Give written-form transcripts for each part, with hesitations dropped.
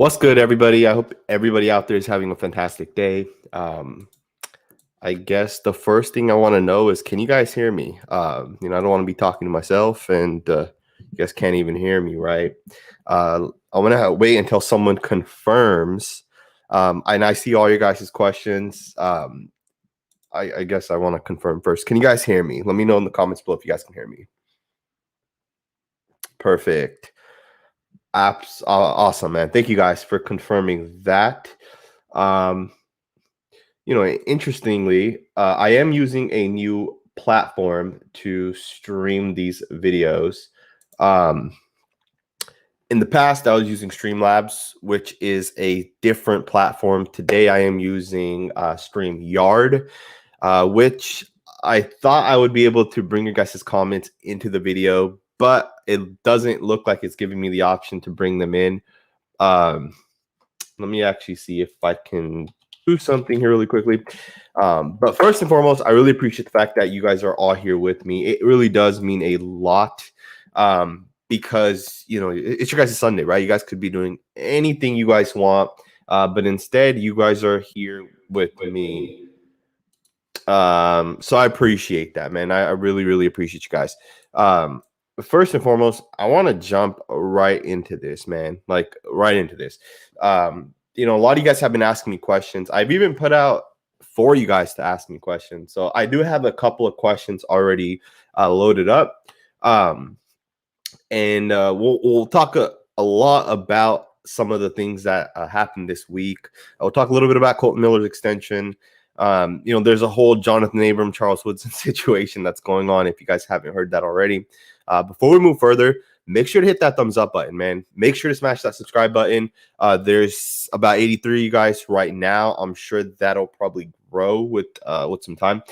What's good, everybody? I hope everybody out there is having a fantastic day. I guess the first thing I want to know is, can you guys hear me? I don't want to be talking to myself, and you guys can't even hear me, right? I want to wait until someone confirms, and I see all your guys' questions. I guess I want to confirm first. Can you guys hear me? Let me know in the comments below if you guys can hear me. Perfect. Awesome, man. Thank you guys for confirming that. Interestingly, I am using a new platform to stream these videos. In the past, I was using Streamlabs, which is a different platform. Today, I am using StreamYard, which I thought I would be able to bring your guys' comments into the video, but it doesn't look like it's giving me the option to bring them in. Let me actually see if I can do something here really quickly. But first and foremost, I really appreciate the fact that you guys are all here with me. It really does mean a lot because, it's your guys' Sunday, right? You guys could be doing anything you guys want, but instead you guys are here with me. So I appreciate that, man. I really, really appreciate you guys. First and foremost, I want to jump right into this, man. Like right into this. A lot of you guys have been asking me questions. I've even put out for you guys to ask me questions. So I do have a couple of questions already loaded up. And we'll talk a lot about some of the things that happened this week. I'll talk a little bit about Colton Miller's extension. There's a whole Jonathan Abram, Charles Woodson situation that's going on. If you guys haven't heard that already, before we move further, make sure to hit that thumbs up button, man. Make sure to smash that subscribe button. There's about 83 of you guys right now. I'm sure that'll probably grow with some time.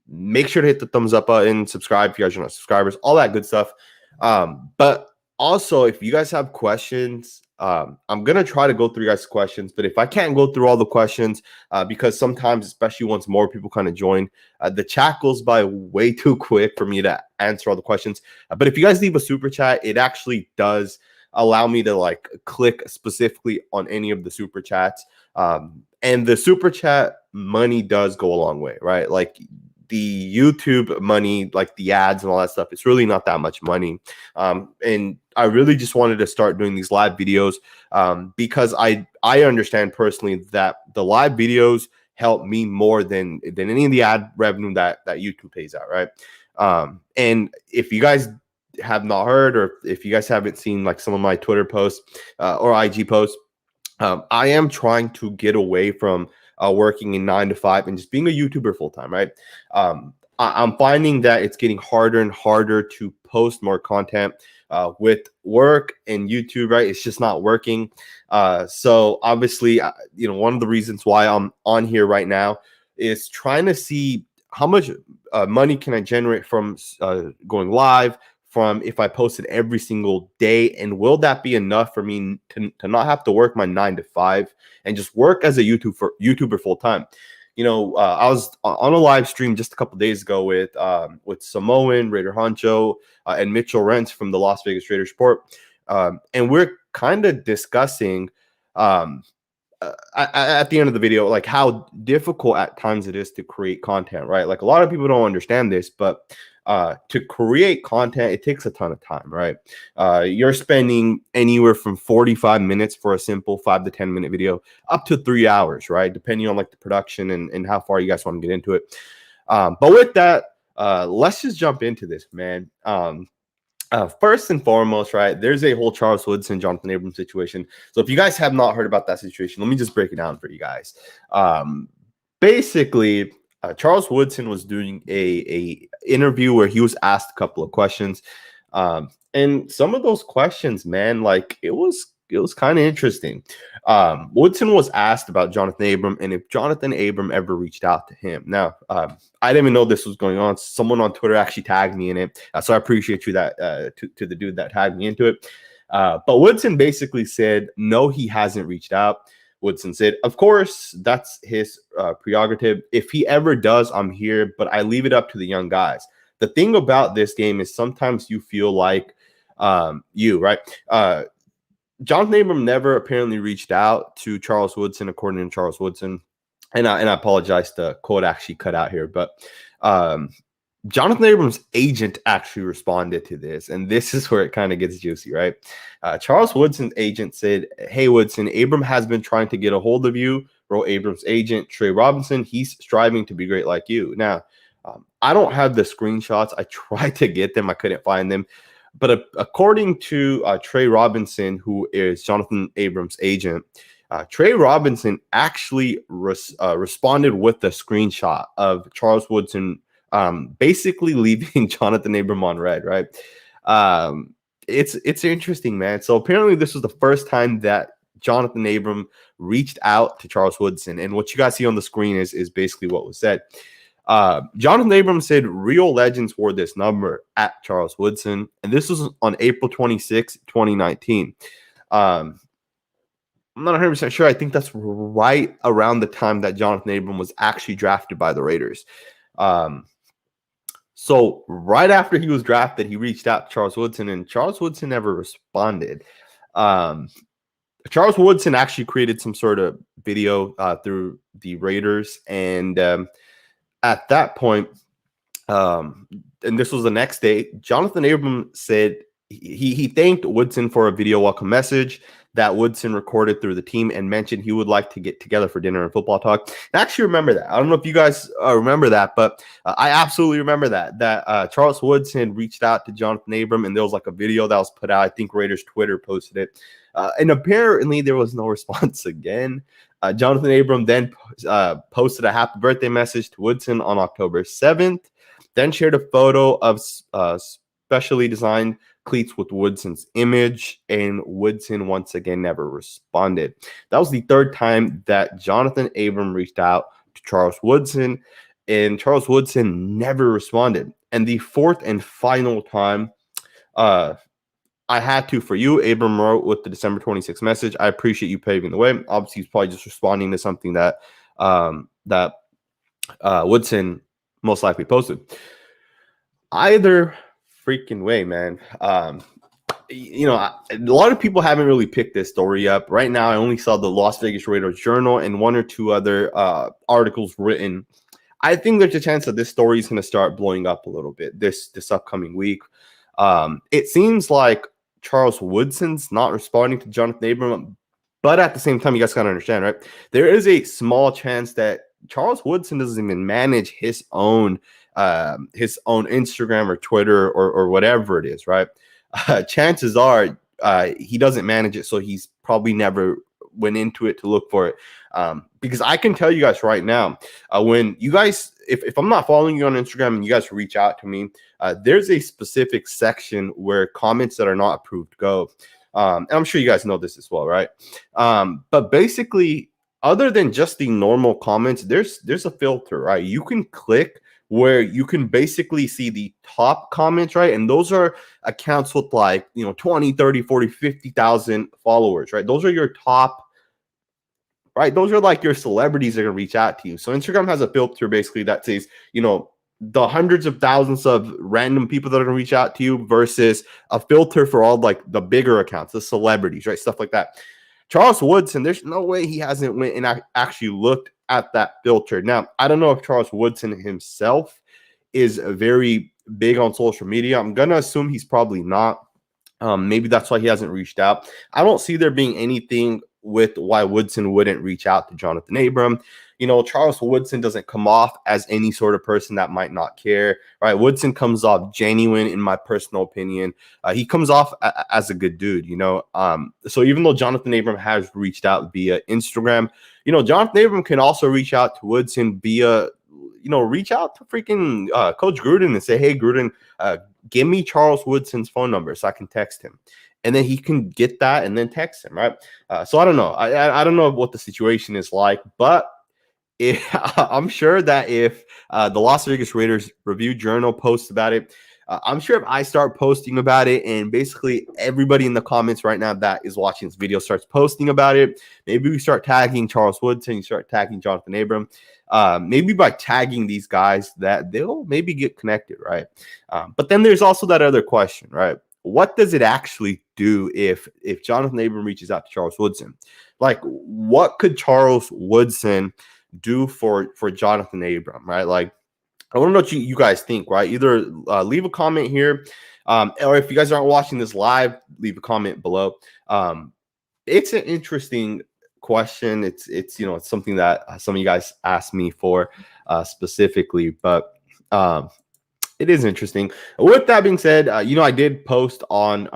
Make sure to hit the thumbs up button, subscribe if you guys are not subscribers, all that good stuff. But also, if you guys have questions, I'm going to try to go through you guys' questions. But if I can't go through all the questions, because sometimes, especially once more people kind of join, the chat goes by way too quick for me to answer all the questions. But if you guys leave a super chat, it actually does allow me to click specifically on any of the super chats. And the super chat money does go a long way, right? Like the YouTube money, like the ads and all that stuff, it's really not that much money. And I really just wanted to start doing these live videos because I understand personally that the live videos help me more than any of the ad revenue that YouTube pays out, right? And if you guys have not heard, or if you guys haven't seen like some of my Twitter posts or IG posts, I am trying to get away from working in 9 to 5 and just being a YouTuber full time, right? I'm finding that it's getting harder and harder to post more content with work and YouTube, right? It's just not working. So obviously, one of the reasons why I'm on here right now is trying to see how much money can I generate from going live, from if I posted every single day, and will that be enough for me to not have to work my 9 to 5 and just work as a YouTuber full time? I was on a live stream just a couple days ago with Samoan, Raider Honcho, and Mitchell Rents from the Las Vegas Raiders Report, and we're kind of discussing at the end of the video, like how difficult at times it is to create content, right? Like a lot of people don't understand this, but to create content, it takes a ton of time, right? You're spending anywhere from 45 minutes for a simple 5 to 10 minute video up to 3 hours, right? Depending on like the production and how far you guys want to get into it. But with that, let's just jump into this, man. First and foremost, right, there's a whole Charles Woodson, Jonathan Abram situation. So if you guys have not heard about that situation, let me just break it down for you guys. Basically, Charles Woodson was doing a interview where he was asked a couple of questions, and some of those questions, man, like it was kind of interesting. Woodson was asked about Jonathan Abram and if Jonathan Abram ever reached out to him. Now, I didn't even know this was going on. Someone on Twitter actually tagged me in it, so I appreciate you that to the dude that tagged me into it. But Woodson basically said no, he hasn't reached out. Woodson said, of course, that's his prerogative. If he ever does, I'm here, but I leave it up to the young guys. The thing about this game is sometimes you feel like right? Jonathan Abram never apparently reached out to Charles Woodson, according to Charles Woodson. And I apologize, the quote actually cut out here, but Jonathan Abram's agent actually responded to this, and this is where it kind of gets juicy, right? Charles Woodson's agent said, "Hey Woodson, Abram has been trying to get a hold of you," wrote Abram's agent, Trey Robinson. "He's striving to be great like you." Now, I don't have the screenshots. I tried to get them. I couldn't find them. But according to Trey Robinson, who is Jonathan Abram's agent, Trey Robinson actually responded with a screenshot of Charles Woodson basically leaving Jonathan Abram on red, right? It's interesting, man. So apparently this was the first time that Jonathan Abram reached out to Charles Woodson. And what you guys see on the screen is basically what was said. Jonathan Abram said real legends wore this number at Charles Woodson. And this was on April 26, 2019. I'm not 100% sure. I think that's right around the time that Jonathan Abram was actually drafted by the Raiders. So right after he was drafted, he reached out to Charles Woodson, and Charles Woodson never responded. Charles Woodson actually created some sort of video through the Raiders, and at that point, and this was the next day, Jonathan Abram said he thanked Woodson for a video welcome message that Woodson recorded through the team and mentioned he would like to get together for dinner and football talk. I actually remember that. I don't know if you guys remember that, but I absolutely remember that Charles Woodson reached out to Jonathan Abram, and there was like a video that was put out. I think Raiders Twitter posted it. And apparently there was no response again. Jonathan Abram then posted a happy birthday message to Woodson on October 7th, then shared a photo of specially designed cleats with Woodson's image, and Woodson once again never responded. That was the third time that Jonathan Abram reached out to Charles Woodson, and Charles Woodson never responded. And the fourth and final time, I had to for you, Abram wrote with the December 26th message, "I appreciate you paving the way." Obviously, he's probably just responding to something that Woodson most likely posted. Either freaking way, man. A lot of people haven't really picked this story up. Right now, I only saw the Las Vegas Raiders Journal and one or two other articles written. I think there's a chance that this story is going to start blowing up a little bit this upcoming week. It seems like Charles Woodson's not responding to Jonathan Abram, but at the same time, you guys got to understand, right? There is a small chance that Charles Woodson doesn't even manage his own Instagram or Twitter or whatever it is, right? Chances are he doesn't manage it, so he's probably never went into it to look for it. Because I can tell you guys right now, when you guys, if I'm not following you on Instagram and you guys reach out to me, there's a specific section where comments that are not approved go. And I'm sure you guys know this as well, right? But basically, other than just the normal comments, there's a filter, right? You can click where you can basically see the top comments, right? And those are accounts with 20, 30, 40, 50,000 followers, right? Those are your top, right? Those are like your celebrities that are going to reach out to you. So Instagram has a filter basically that says, the hundreds of thousands of random people that are going to reach out to you versus a filter for all like the bigger accounts, the celebrities, right? Stuff like that. Charles Woodson, there's no way he hasn't went and actually looked at that filter. Now, I don't know if Charles Woodson himself is very big on social media. I'm going to assume he's probably not. Maybe that's why he hasn't reached out. I don't see there being anything with why Woodson wouldn't reach out to Jonathan Abram. Charles Woodson doesn't come off as any sort of person that might not care, right? Woodson comes off genuine, in my personal opinion. He comes off as a good dude, So even though Jonathan Abram has reached out via Instagram, Jonathan Abram can also reach out to Woodson via, reach out to freaking Coach Gruden and say, "Hey, Gruden, give me Charles Woodson's phone number so I can text him." And then he can get that and then text him, right? So I don't know. I don't know what the situation is like, but I'm sure that if the Las Vegas Raiders Review Journal posts about it, I'm sure if I start posting about it and basically everybody in the comments right now that is watching this video starts posting about it, maybe we start tagging Charles Woodson, you start tagging Jonathan Abram, maybe by tagging these guys that they'll maybe get connected, right? But then there's also that other question, right? what does it actually do if Jonathan Abram reaches out to Charles Woodson? Like, what could Charles Woodson do for Jonathan Abram, right? Like, I want to know what you guys think, right? Either leave a comment here, or if you guys aren't watching this live, leave a comment below. It's an interesting question. It's it's something that some of you guys asked me for specifically, but it is interesting. With that being said, I did post on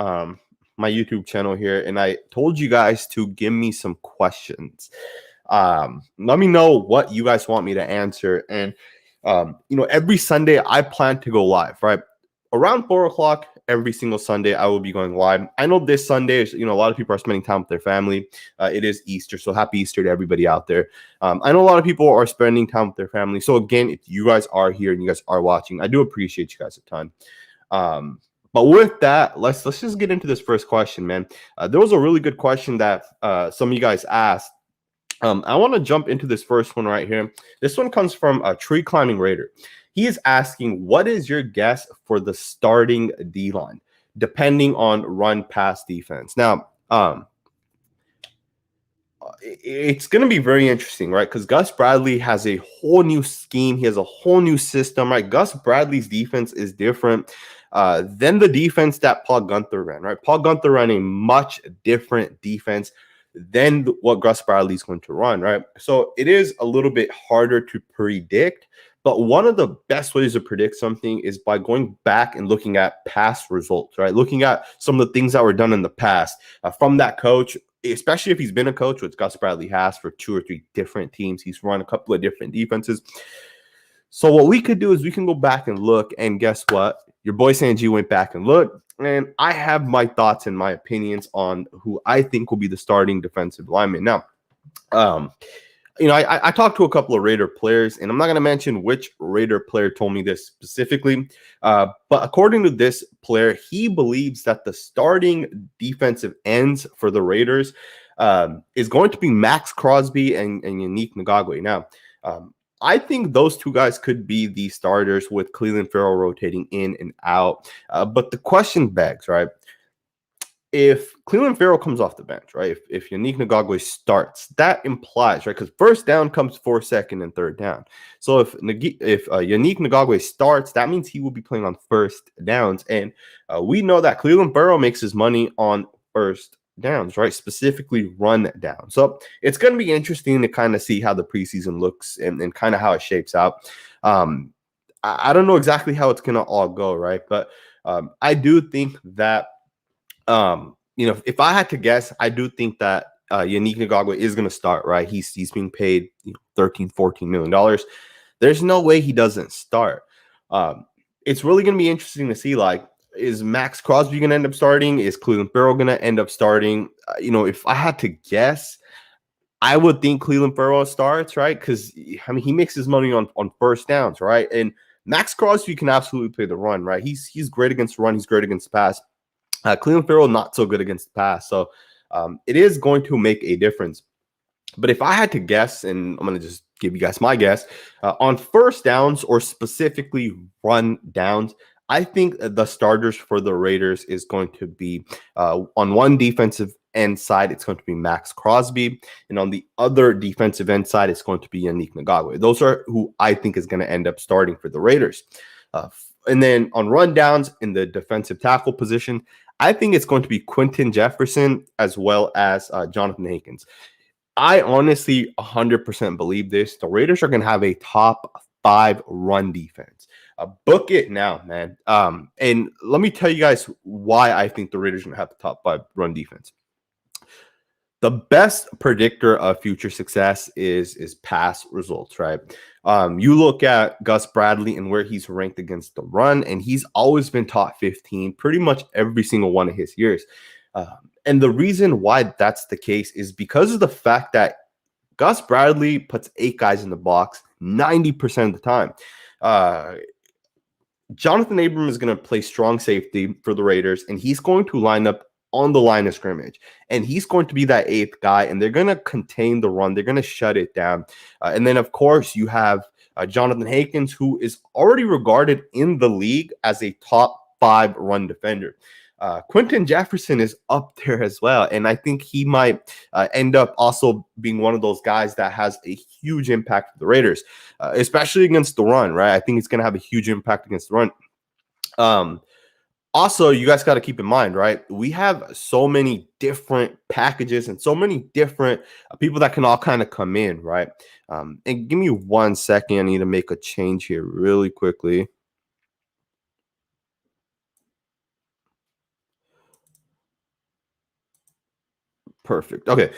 my YouTube channel here, and I told you guys to give me some questions. Let me know what you guys want me to answer. And every Sunday I plan to go live, right? Around 4 o'clock every single Sunday, I will be going live. I know this Sunday, a lot of people are spending time with their family. It is Easter, so happy Easter to everybody out there. I know a lot of people are spending time with their family. So again, if you guys are here and you guys are watching, I do appreciate you guys a ton. But with that, let's just get into this first question, man. There was a really good question that some of you guys asked. I want to jump into this first one right here. This one comes from a Tree Climbing Raider. He is asking, what is your guess for the starting D-line, depending on run pass defense? Now, it's going to be very interesting, right? Because Gus Bradley has a whole new scheme. He has a whole new system, right? Gus Bradley's defense is different than the defense that Paul Guenther ran, right? Paul Guenther ran a much different defense than what Gus Bradley is going to run, right? So it is a little bit harder to predict, but one of the best ways to predict something is by going back and looking at past results, right? Looking at some of the things that were done in the past from that coach, especially if he's been a coach, which Gus Bradley has for 2 or 3 different teams. He's run a couple of different defenses. So what we could do is we can go back and look, and guess what? Your boy Sanji went back and looked, and I have my thoughts and my opinions on who I think will be the starting defensive lineman. Now, I talked to a couple of Raider players, and I'm not going to mention which Raider player told me this specifically, but according to this player, he believes that the starting defensive ends for the Raiders is going to be Max Crosby and Yannick Ngakoue. Now, I think those two guys could be the starters with Clelin Ferrell rotating in and out. But the question begs, right? If Clelin Ferrell comes off the bench, right? If Yannick Ngakoue starts, that implies, right? Because first down comes for second and third down. So if Yannick Ngakoue starts, that means he will be playing on first downs. And we know that Clelin Ferrell makes his money on first downs, right? Specifically run down. So it's going to be interesting to kind of see how the preseason looks and kind of how it shapes out. I don't know exactly how it's going to all go, right? But I do think that if I had to guess, I do think that Yannick Ngakoue is going to start, right? He's being paid $13-14 million. There's no way he doesn't start. It's really going to be interesting to see, like, is Max Crosby going to end up starting? Is Clelin Ferrell going to end up starting? If I had to guess, I would think Clelin Ferrell starts, right? Because, he makes his money on first downs, right? And Max Crosby can absolutely play the run, right? He's great against the run. He's great against the pass. Clelin Ferrell, not so good against the pass. So it is going to make a difference. But if I had to guess, and I'm going to just give you guys my guess, on first downs or specifically run downs, I think the starters for the Raiders is going to be on one defensive end side, it's going to be Max Crosby. And on the other defensive end side, it's going to be Yannick Ngakoue. Those are who I think is going to end up starting for the Raiders. And then on rundowns in the defensive tackle position, I think it's going to be Quentin Jefferson as well as Jonathan Hankins. I honestly 100% believe this. The Raiders are going to have a top 5 run defense. Book it now, man. And let me tell you guys why I think the Raiders are going to have the top 5 run defense. The best predictor of future success is past results, right? You look at Gus Bradley and where he's ranked against the run, and he's always been top 15 pretty much every single one of his years. And the reason why that's the case is because of the fact that Gus Bradley puts 8 guys in the box 90% of the time. Jonathan Abram is going to play strong safety for the Raiders, and he's going to line up on the line of scrimmage, and he's going to be that 8th guy, and they're going to contain the run. They're going to shut it down. And then, of course, you have Jonathan Hankins, who is already regarded in the league as a top 5 run defender. Quentin Jefferson is up there as well. And I think he might end up also being one of those guys that has a huge impact for the Raiders, especially against the run, right? I think he's going to have a huge impact against the run. Also, you guys got to keep in mind, right? We have so many different packages and so many different people that can all kind of come in, right? And give me 1 second. I need to make a change here really quickly. Perfect. Okay.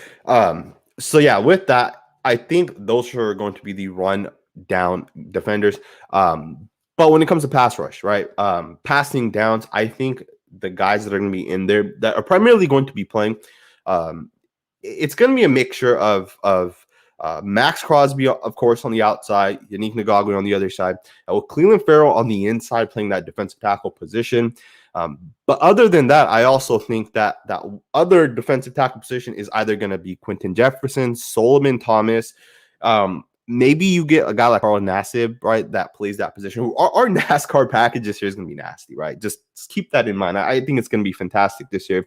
So yeah, with that, I think those are going to be the run down defenders. But when it comes to pass rush, right? Passing downs, I think the guys that are going to be in there that are primarily going to be playing, it's going to be a mixture of Max Crosby, of course, on the outside, Yannick Ngakoue on the other side, with Cleveland Farrell on the inside playing that defensive tackle position. But other than that, I also think that other defensive tackle position is either going to be Quentin Jefferson, Solomon Thomas. Maybe you get a guy like Carl Nassib, right, that plays that position. Our NASCAR packages here is going to be nasty, right? Just keep that in mind. I think it's going to be fantastic this year.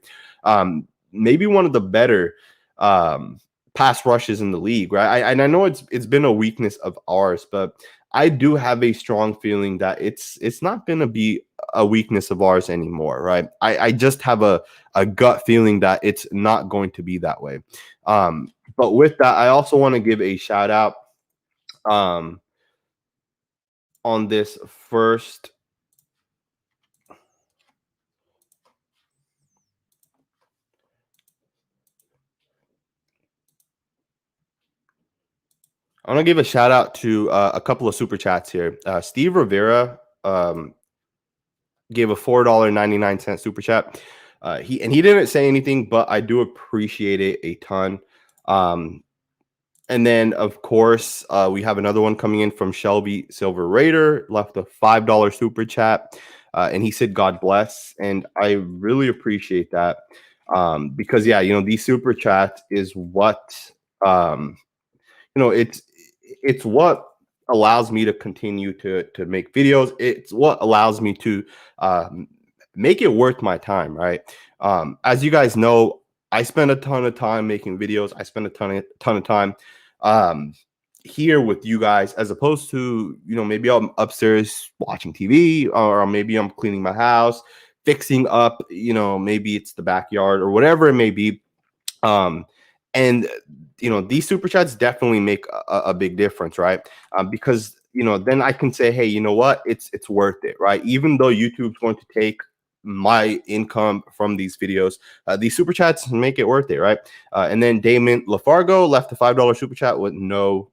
Maybe one of the better pass rushes in the league, right? And I know it's been a weakness of ours, but I do have a strong feeling that it's not going to be a weakness of ours anymore, right? I just have a gut feeling that it's not going to be that way. But with that, I also want to give a shout out on this first. I want to give a shout out to a couple of super chats here. Steve Rivera gave a $4.99 super chat. He didn't say anything, but I do appreciate it a ton. And then, of course, we have another one coming in from Shelby Silver Raider, left a $5 super chat. And he said, God bless. And I really appreciate that. Because, yeah, these super chats is what, it's what allows me to continue to make videos. It's what allows me to make it worth my time, right? As you guys know, I spend a ton of time making videos. I spend a ton of time here with you guys, as opposed to, maybe I'm upstairs watching TV, or maybe I'm cleaning my house, fixing up, maybe it's the backyard or whatever it may be. And these super chats definitely make a big difference, right? Because then I can say, hey, you know what, it's worth it, right? Even though YouTube's going to take my income from these videos, these super chats make it worth it, right? And then Damon Lafargo left a $5 super chat with no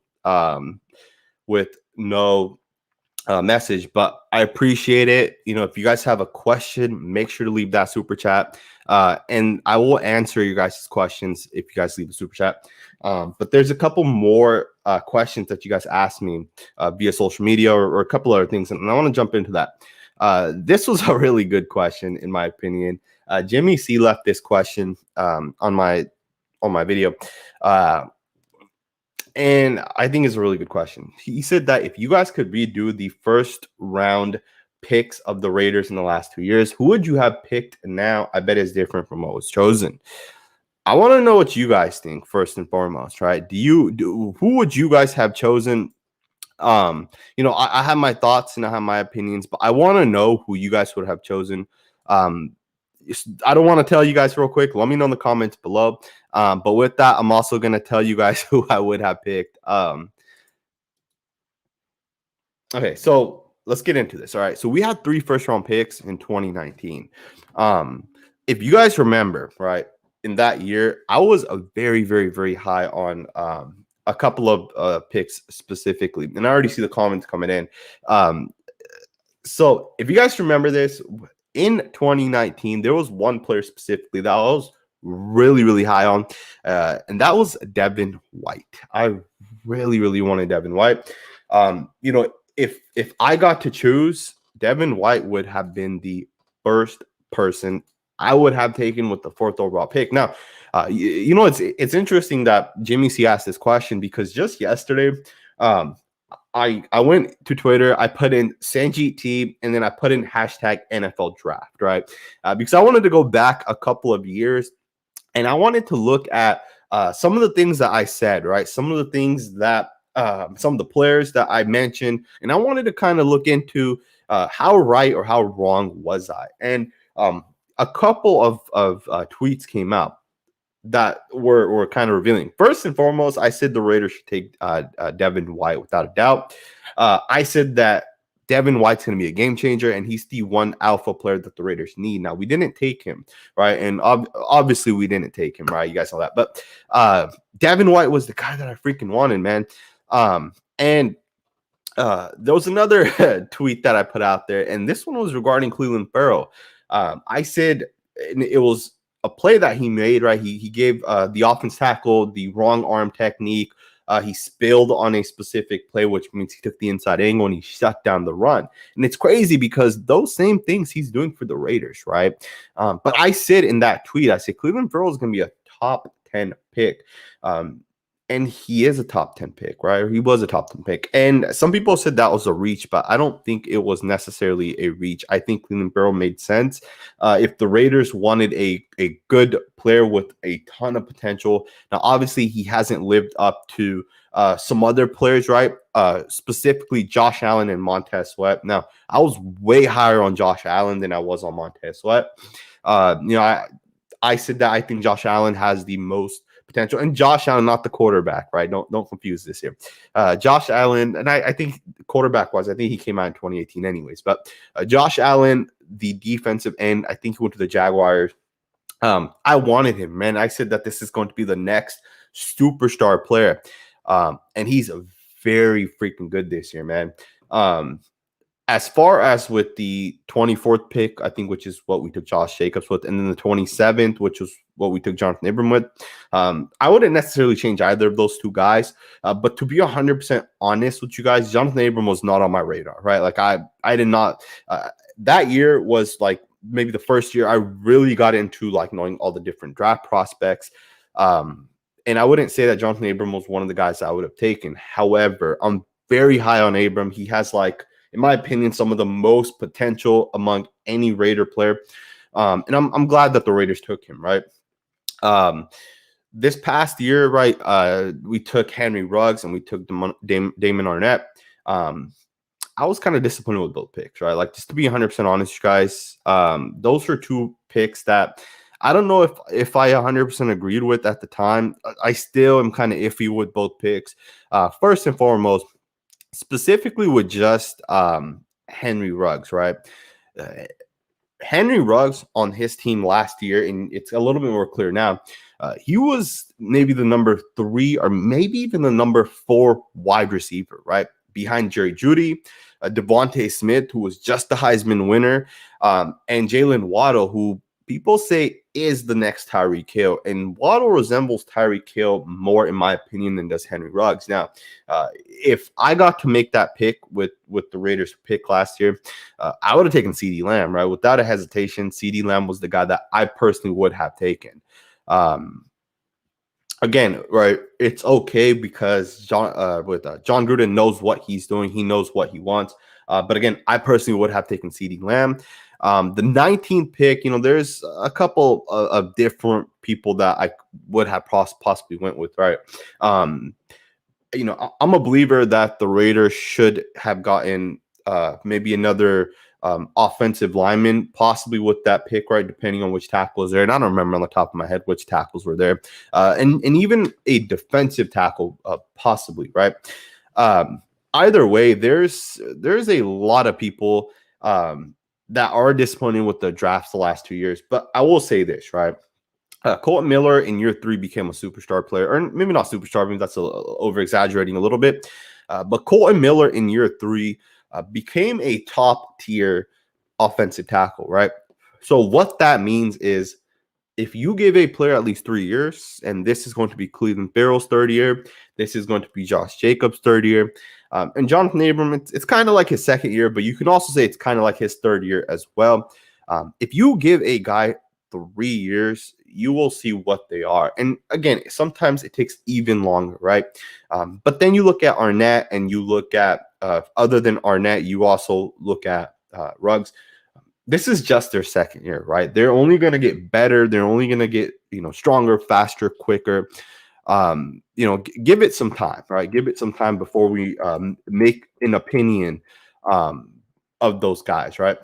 message, but I appreciate it. If you guys have a question, make sure to leave that super chat, and I will answer your guys' questions if you guys leave a super chat. But there's a couple more questions that you guys asked me via social media, or a couple other things, and I want to jump into that. This was a really good question, in my opinion. Jimmy C left this question on my video. And I think it's a really good question. He said that if you guys could redo the first round picks of the Raiders in the last 2 years, who would you have picked now? I bet it's different from what was chosen. I want to know what you guys think first and foremost, right? Who would you guys have chosen? I have my thoughts and I have my opinions, but I want to know who you guys would have chosen. I don't want to tell you guys real quick. Let me know in the comments below. But with that, I'm also going to tell you guys who I would have picked. Okay, so let's get into this. All right, so we had 3 first-round picks in 2019. If you guys remember, right, in that year, I was a very, very, very high on a couple of picks specifically. And I already see the comments coming in. So if you guys remember this, in 2019, there was one player specifically that I was really, really high on, and that was Devin White. I really, really wanted Devin White. If I got to choose, Devin White would have been the first person I would have taken with the 4th overall pick. Now, it's interesting that Jimmy C asked this question, because just yesterday, I went to Twitter, I put in Sanjit T, and then I put in hashtag NFL draft, right? Because I wanted to go back a couple of years and I wanted to look at some of the things that I said, right? Some of the things that some of the players that I mentioned, and I wanted to kind of look into how right or how wrong was I. And a couple of tweets came out that were kind of revealing. First and foremost, I said the Raiders should take Devin White without a doubt. I said that Devin White's going to be a game changer, and he's the one alpha player that the Raiders need. Now, we didn't take him, right? And obviously, we didn't take him, right? You guys saw that. But Devin White was the guy that I freaking wanted, man. And there was another tweet that I put out there, and this one was regarding Clelin Ferrell. I said it was a play that he made, right? He gave the offense tackle the wrong arm technique. He spilled on a specific play, which means he took the inside angle and he shut down the run. And it's crazy because those same things he's doing for the Raiders, right? But I said in that tweet, I said Clelin Ferrell is going to be a top 10 pick. And he is a top 10 pick, right? He was a top 10 pick. And some people said that was a reach, but I don't think it was necessarily a reach. I think Clelin Ferrell made sense. If the Raiders wanted a good player with a ton of potential, now obviously he hasn't lived up to some other players, right? Specifically Josh Allen and Montez Sweat. Now, I was way higher on Josh Allen than I was on Montez Sweat. I said that I think Josh Allen has the most potential, and Josh Allen, not the quarterback, right? Don't confuse this here. Josh Allen, and I think quarterback-wise, I think he came out in 2018 anyways, but Josh Allen, the defensive end, I think he went to the Jaguars. I wanted him, man. I said that this is going to be the next superstar player, and he's very freaking good this year, man. As far as with the 24th pick, I think, which is what we took Josh Jacobs with, and then the 27th, which was what we took Jonathan Abram with, I wouldn't necessarily change either of those two guys. But to be 100% honest with you guys, Jonathan Abram was not on my radar, right? Like I did not. That year was like maybe the first year I really got into like knowing all the different draft prospects. And I wouldn't say that Jonathan Abram was one of the guys I would have taken. However, I'm very high on Abram. He has, like, in my opinion, some of the most potential among any Raider player. And I'm glad that the Raiders took him, right? This past year, right, we took Henry Ruggs and we took Damon Arnett. I was kind of disappointed with both picks, right? Like, just to be 100% honest, you guys, those are two picks that I don't know if I 100% agreed with at the time. I still am kind of iffy with both picks. First and foremost, specifically with just Henry Ruggs, right? Henry Ruggs on his team last year, and it's a little bit more clear now, he was maybe the number 3 or maybe even the number 4 wide receiver, right? Behind Jerry Jeudy, Devontae Smith, who was just the Heisman winner, and Jalen Waddle, who people say is the next Tyreek Hill. And Waddle resembles Tyreek Hill more, in my opinion, than does Henry Ruggs. Now, if I got to make that pick with the Raiders pick last year, I would have taken CeeDee Lamb, right? Without a hesitation, CeeDee Lamb was the guy that I personally would have taken. Again, right, it's okay because John Gruden knows what he's doing. He knows what he wants. But again, I personally would have taken CeeDee Lamb. The 19th pick, there's a couple of different people that I would have possibly went with, right? I'm a believer that the Raiders should have gotten maybe another offensive lineman, possibly with that pick, right? Depending on which tackle is there. And I don't remember on the top of my head which tackles were there. And even a defensive tackle, possibly, right? Either way, there's a lot of people that are disappointed with the drafts the last 2 years. But I will say this, right? Colton Miller in year 3 became a superstar player, or maybe not superstar, maybe that's over-exaggerating a little bit. But Colton Miller in year 3 became a top-tier offensive tackle, right? So what that means is if you give a player at least 3 years, and this is going to be Clelin Ferrell's 3rd year, this is going to be Josh Jacobs' 3rd year, and Jonathan Abram, it's kind of like his 2nd year, but you can also say it's kind of like his 3rd year as well. If you give a guy 3 years, you will see what they are. And again, sometimes it takes even longer, right? But then you look at Arnett and you look at, other than Arnett, you also look at Ruggs. This is just their second year, right? They're only going to get better. They're only going to get, stronger, faster, quicker. Give it some time, right? Give it some time before we make an opinion of those guys, right?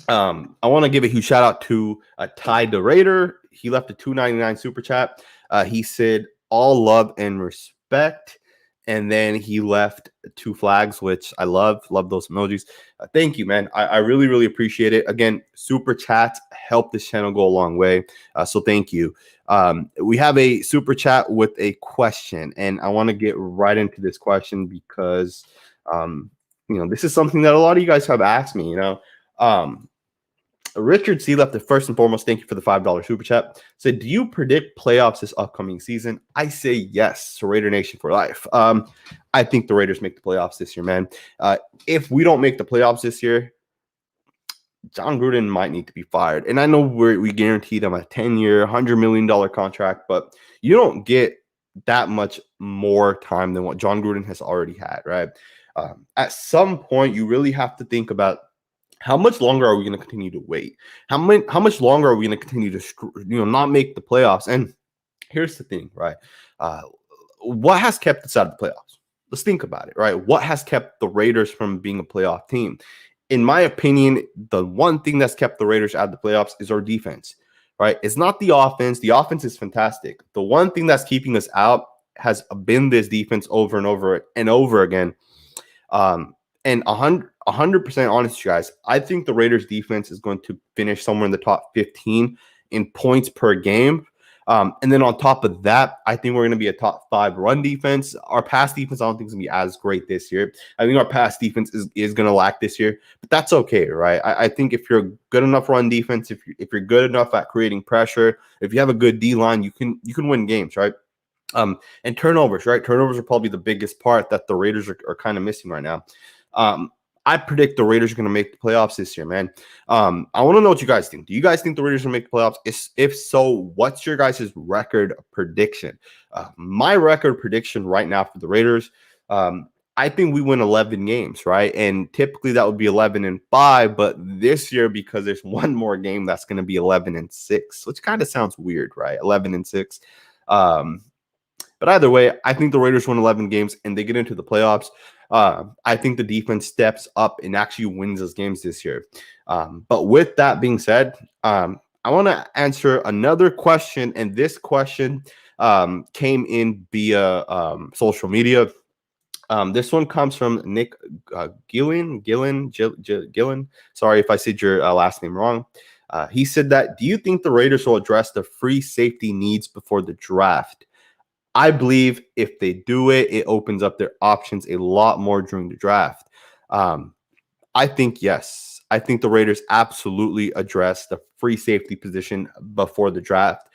I want to give a huge shout out to SanjitRaider. He left a $2.99 super chat. He said, all love and respect. And then he left 2 flags, which I love those emojis. Thank you, man. I really, really appreciate it. Again, super chats help this channel go a long way. So thank you. We have a super chat with a question, and I want to get right into this question because, this is something that a lot of you guys have asked me, Richard C left the first and foremost. Thank you for the $5 super chat. Said, do you predict playoffs this upcoming season? I say yes. So Raider Nation for life. I think the Raiders make the playoffs this year, man. If we don't make the playoffs this year, John Gruden might need to be fired. And I know we guaranteed him a 10-year, $100 million contract, but you don't get that much more time than what John Gruden has already had, right? At some point, you really have to think about, how much longer are we going to continue to wait? How much longer are we going to continue to, not make the playoffs? And here's the thing, right? What has kept us out of the playoffs? Let's think about it, right? What has kept the Raiders from being a playoff team? In my opinion, the one thing that's kept the Raiders out of the playoffs is our defense, right? It's not the offense. The offense is fantastic. The one thing that's keeping us out has been this defense over and over and over again. And 100% honest, you guys, I think the Raiders defense is going to finish somewhere in the top 15 in points per game. And then on top of that, I think we're going to be a top 5 run defense. Our pass defense, I don't think is going to be as great this year. I think our pass defense is going to lack this year, but that's okay, right? I think if you're a good enough run defense, if you're good enough at creating pressure, if you have a good D-line, you can win games, right? And turnovers, right? Turnovers are probably the biggest part that the Raiders are kind of missing right now. I predict the Raiders are going to make the playoffs this year, man. I want to know what you guys think. Do you guys think the Raiders will make the playoffs? If so, what's your guys' record prediction? My record prediction right now for the Raiders, I think we win 11 games, right? And typically that would be 11-5, but this year, because there's one more game, that's going to be 11-6, which kind of sounds weird, right? 11-6. But either way, I think the Raiders win 11 games and they get into the playoffs. I think the defense steps up and actually wins those games this year. But with that being said, I want to answer another question. And this question came in via social media. This one comes from Nick Gillen. Sorry if I said your last name wrong. He said that, do you think the Raiders will address the free safety needs before the draft? I believe if they do it, it opens up their options a lot more during the draft. I think yes. I think the Raiders absolutely address the free safety position before the draft.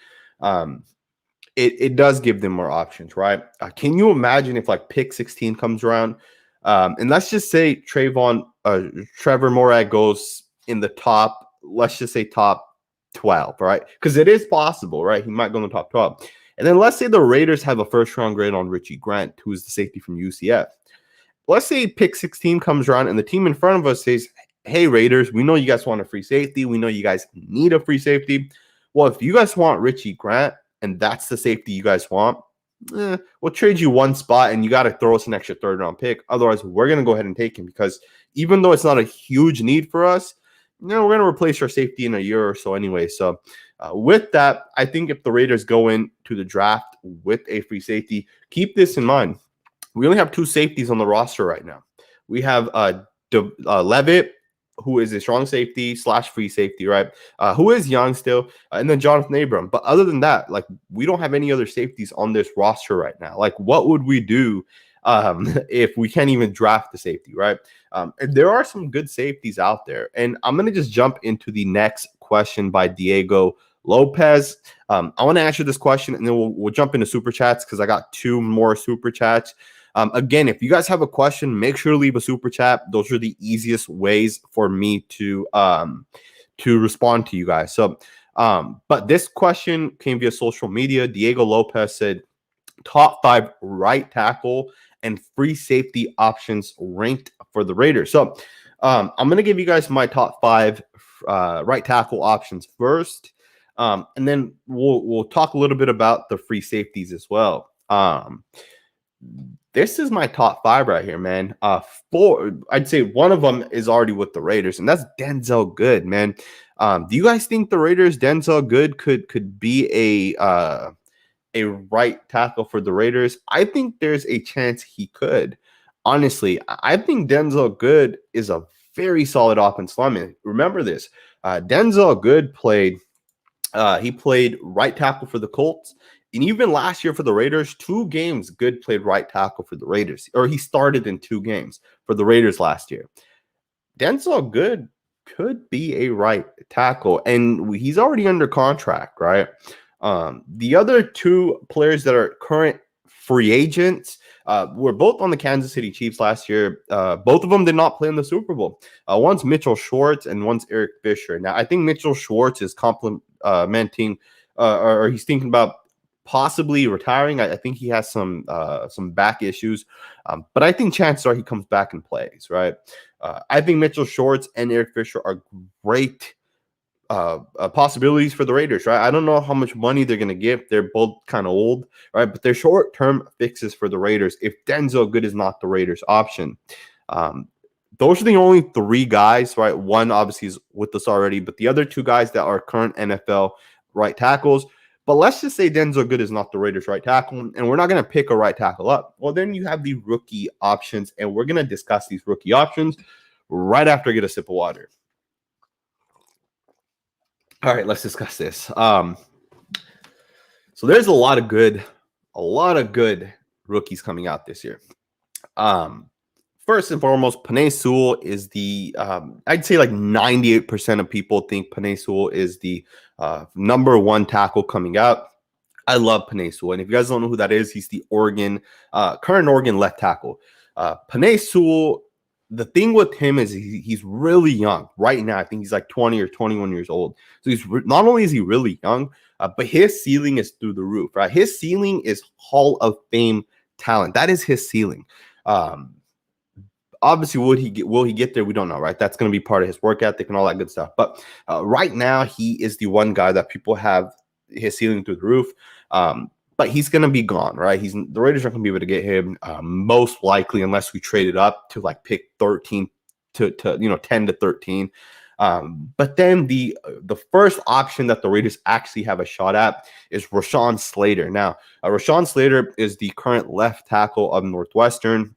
It does give them more options, right? Can you imagine if like pick 16 comes around, and let's just say Trevor Morag goes in the top, let's just say top 12, right? Because it is possible, right? He might go in the top 12. And then let's say the Raiders have a first-round grade on Richie Grant, who is the safety from UCF. Let's say pick 16 comes around and the team in front of us says, hey, Raiders, we know you guys want a free safety. We know you guys need a free safety. Well, if you guys want Richie Grant and that's the safety you guys want, we'll trade you one spot and you got to throw us an extra third-round pick. Otherwise, we're going to go ahead and take him because even though it's not a huge need for us, we're going to replace our safety in a year or so anyway. So with that, I think if the Raiders go into the draft with a free safety, keep this in mind. We only have 2 safeties on the roster right now. We have Levitt, who is a strong safety / free safety, right? Who is young still, and then Jonathan Abram. But other than that, like we don't have any other safeties on this roster right now. Like what would we do if we can't even draft the safety, right? And there are some good safeties out there. And I'm going to just jump into the next question by Diego Lopez. I want to answer this question, and then we'll jump into super chats because I got 2 more super chats. Again, if you guys have a question, make sure to leave a super chat. Those are the easiest ways for me to respond to you guys. So But this question came via social media. Diego Lopez said, top 5 right tackle and free safety options ranked for the Raiders. So I'm going to give you guys my top 5 right tackle options first. And then we'll talk a little bit about the free safeties as well. This is my top 5 right here, man. 4, I'd say one of them is already with the Raiders, and that's Denzel Good, man. Do you guys think the Raiders, Denzel Good, could be a right tackle for the Raiders? I think there's a chance he could. Honestly, I think Denzel Good is a very solid offensive lineman. Remember this: Denzel Good played. He played right tackle for the Colts. And even last year for the Raiders, 2 games, Good played right tackle for the Raiders, or he started in 2 games for the Raiders last year. Denzel Good could be a right tackle, and he's already under contract, right? The other 2 players that are current free agents were both on the Kansas City Chiefs last year. Both of them did not play in the Super Bowl. One's Mitchell Schwartz and one's Eric Fisher. Now, I think Mitchell Schwartz is complimenting, or he's thinking about possibly retiring. I think he has some back issues, but I think chances are he comes back and plays, right? I think Mitchell Schwartz and Eric Fisher are great possibilities for the Raiders, right? I don't know how much money they're going to give. They're both kind of old, right? But they're short-term fixes for the Raiders if Denzel Good is not the Raiders option. Those are the only 3 guys, right? One obviously is with us already, but the other 2 guys that are current NFL right tackles. But let's just say Denzel Good is not the Raiders right tackle, and we're not going to pick a right tackle up. Well, then you have the rookie options, and we're going to discuss these rookie options right after I get a sip of water. All right, let's discuss this. So there's a lot of good rookies coming out this year. First and foremost, Penei Sewell is the I'd say like 98% of people think Penei Sewell is the number 1 tackle coming out. I love Penei Sewell, and if you guys don't know who that is, he's the current Oregon left tackle. Penei Sewell. The thing with him is he's really young right now. I think he's like 20 or 21 years old. So he's not only is he really young, but his ceiling is through the roof, right? His ceiling is Hall of Fame talent. That is his ceiling. Obviously, will he get there? We don't know, right? That's going to be part of his work ethic and all that good stuff. But right now, he is the one guy that people have his ceiling through the roof. But he's going to be gone, right? The Raiders aren't going to be able to get him most likely unless we trade it up to like pick 13 to 10 to 13. But then the first option that the Raiders actually have a shot at is Rashawn Slater. Now, Rashawn Slater is the current left tackle of Northwestern.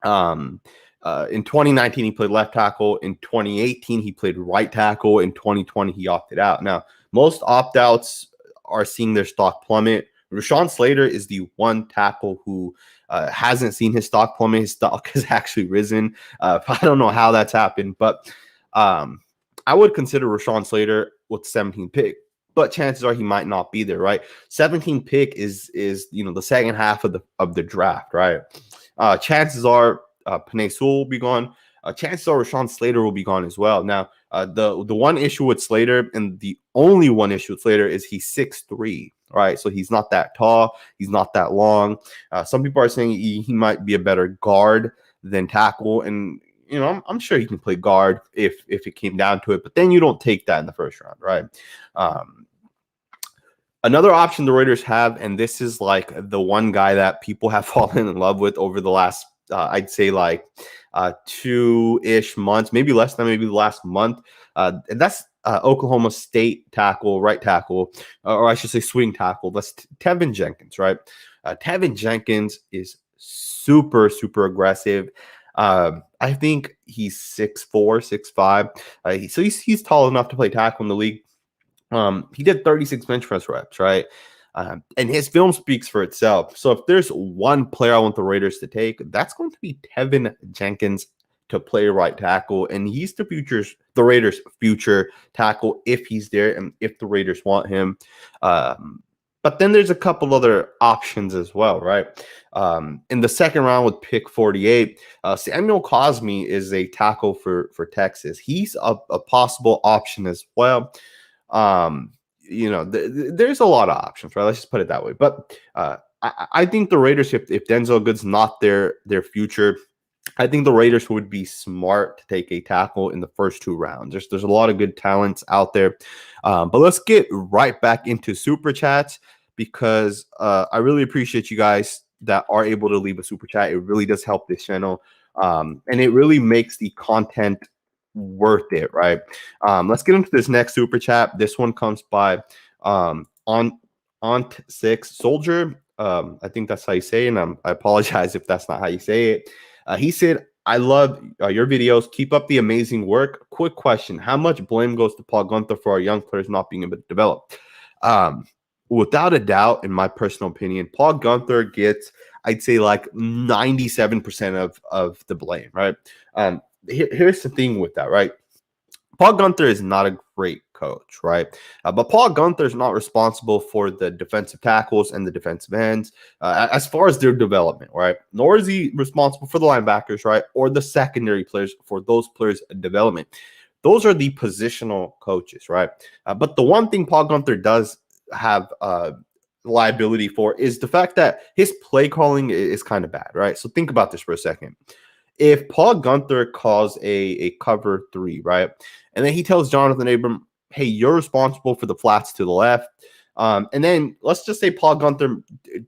In 2019, he played left tackle. In 2018, he played right tackle. In 2020, he opted out. Now, most opt-outs are seeing their stock plummet. Rashawn Slater is the one tackle who hasn't seen his stock plummet. His stock has actually risen. I don't know how that's happened, but I would consider Rashawn Slater with 17 pick, but chances are he might not be there, right? 17 pick is the second half of the draft, right? Chances are Penei Sewell will be gone. Chances are Rashawn Slater will be gone as well. Now, the one issue with Slater, and the only one issue with Slater, is he's 6'3", right? So he's not that tall. He's not that long. Some people are saying he might be a better guard than tackle, and I'm sure he can play guard if it came down to it. But then you don't take that in the first round, right? Another option the Raiders have, and this is like the one guy that people have fallen in love with over the last, I'd say like 2-ish months, maybe less than maybe the last month. And that's Oklahoma State tackle, right tackle, or I should say swing tackle. That's Tevin Jenkins, right? Tevin Jenkins is super, super aggressive. I think he's 6'4", 6'5". So he's tall enough to play tackle in the league. He did 36 bench press reps, right? And his film speaks for itself. So if there's one player I want the Raiders to take, that's going to be Tevin Jenkins to play right tackle. And he's the Raiders' future tackle if he's there and if the Raiders want him. But then there's a couple other options as well, right? In the second round with pick 48, Samuel Cosme is a tackle for Texas. He's a possible option as well. there's a lot of options, right? Let's just put it that way. But I think the Raiders, if Denzel Good's not their future, I think the Raiders would be smart to take a tackle in the first 2 rounds. There's a lot of good talents out there. But let's get right back into super chats because I really appreciate you guys that are able to leave a super chat. It really does help this channel. And it really makes the content worth it, right? Let's get into this next super chat. This one comes by Aunt Six Soldier. I think that's how you say it. And I apologize if that's not how you say it. He said, I love your videos. Keep up the amazing work. Quick question. How much blame goes to Paul Guenther for our young players not being able to develop? Without a doubt, in my personal opinion, Paul Guenther gets, I'd say, like 97% of the blame, right? Here's the thing with that, right? Paul Guenther is not a great coach, right? But Paul Guenther is not responsible for the defensive tackles and the defensive ends as far as their development, right? Nor is he responsible for the linebackers, right? Or the secondary players for those players' development. Those are the positional coaches, right? But the one thing Paul Guenther does have liability for is the fact that his play calling is kind of bad, right? So think about this for a second. If Paul Guenther calls a cover 3, right, and then he tells Jonathan Abram, hey, you're responsible for the flats to the left. And then let's just say Paul Guenther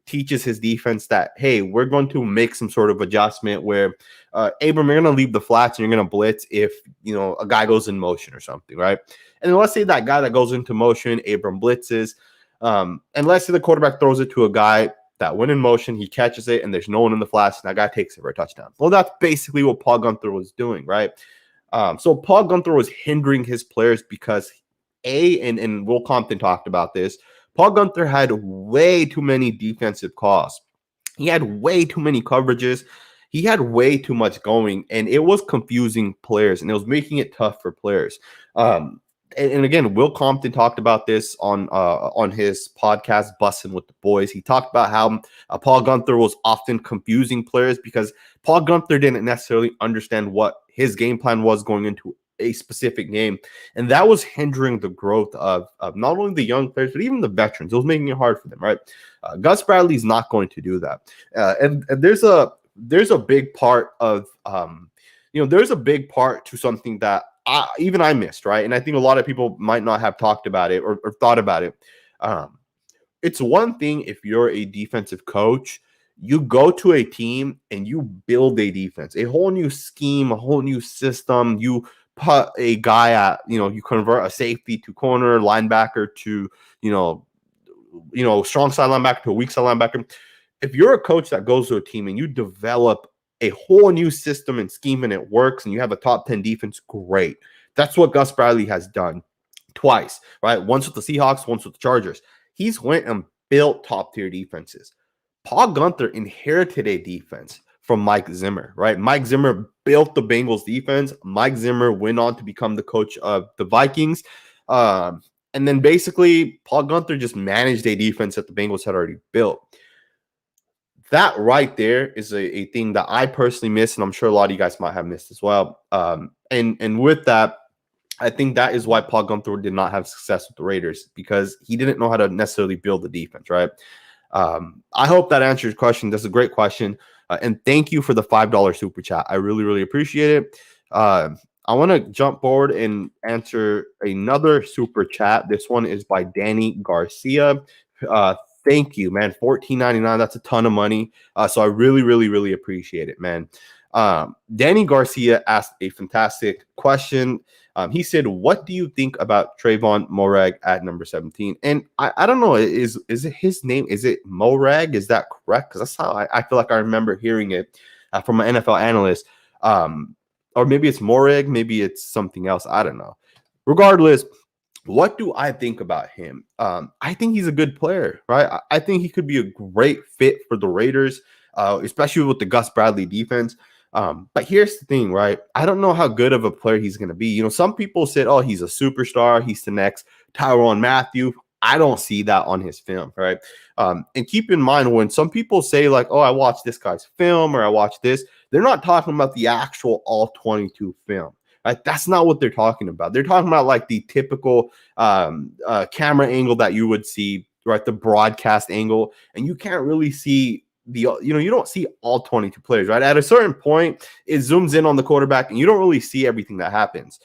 teaches his defense that, hey, we're going to make some sort of adjustment where, Abram, you're going to leave the flats and you're going to blitz if, a guy goes in motion or something, right? And then let's say that guy that goes into motion, Abram blitzes. And let's say the quarterback throws it to a guy that went in motion, he catches it, and there's no one in the flats, and that guy takes it for a touchdown. Well, that's basically what Paul Guenther was doing, right? So Paul Guenther was hindering his players because, and Will Compton talked about this, Paul Guenther had way too many defensive calls. He had way too many coverages. He had way too much going, and it was confusing players, and it was making it tough for players. And again, Will Compton talked about this on his podcast, Bussin' with the Boys. He talked about how Paul Guenther was often confusing players because Paul Guenther didn't necessarily understand what his game plan was going into a specific game. And that was hindering the growth of not only the young players, but even the veterans. It was making it hard for them, right? Gus Bradley's not going to do that. And there's a big part of, there's a big part to something that even I missed, right? And I think a lot of people might not have talked about it or thought about it. It's one thing if you're a defensive coach, you go to a team and you build a defense, a whole new scheme, a whole new system. You put a guy at, you convert a safety to corner, linebacker to, strong side linebacker to a weak side linebacker. If you're a coach that goes to a team and you develop a whole new system and scheme and it works and you have a top 10 defense, great. That's what Gus Bradley has done twice, right? Once with the Seahawks, once with the Chargers. He's went and built top tier defenses. Paul Guenther inherited a defense from Mike Zimmer, right? Mike Zimmer built the Bengals defense. Mike Zimmer went on to become the coach of the Vikings. And then basically Paul Guenther just managed a defense that the Bengals had already built. That right there is a thing that I personally missed, and I'm sure a lot of you guys might have missed as well. And with that, I think that is why Paul Guenther did not have success with the Raiders, because he didn't know how to necessarily build the defense, right? I hope that answers your question. That's a great question. And thank you for the $5 super chat. I really, really appreciate it. I want to jump forward and answer another super chat. This one is by Danny Garcia. Thank you, man. $14.99. That's a ton of money. So I really, really, really appreciate it, man. Danny Garcia asked a fantastic question. He said, what do you think about Trayvon Morag at number 17? And I don't know, is it his name? Is it Morag? Is that correct? Because that's how I feel like I remember hearing it from an NFL analyst. Or maybe it's Morag, maybe it's something else. I don't know. Regardless, what do I think about him? I think he's a good player, right? I think he could be a great fit for the Raiders, especially with the Gus Bradley defense. But here's the thing, right? I don't know how good of a player he's going to be. Some people said, oh, he's a superstar. He's the next Tyrann Mathieu. I don't see that on his film, right? And keep in mind, when some people say like, oh, I watched this guy's film or I watched this, they're not talking about the actual all 22 film. right? That's not what they're talking about. They're talking about like the typical camera angle that you would see, right? The broadcast angle, and you can't really see you don't see all 22 players, right? At a certain point, it zooms in on the quarterback, and you don't really see everything that happens.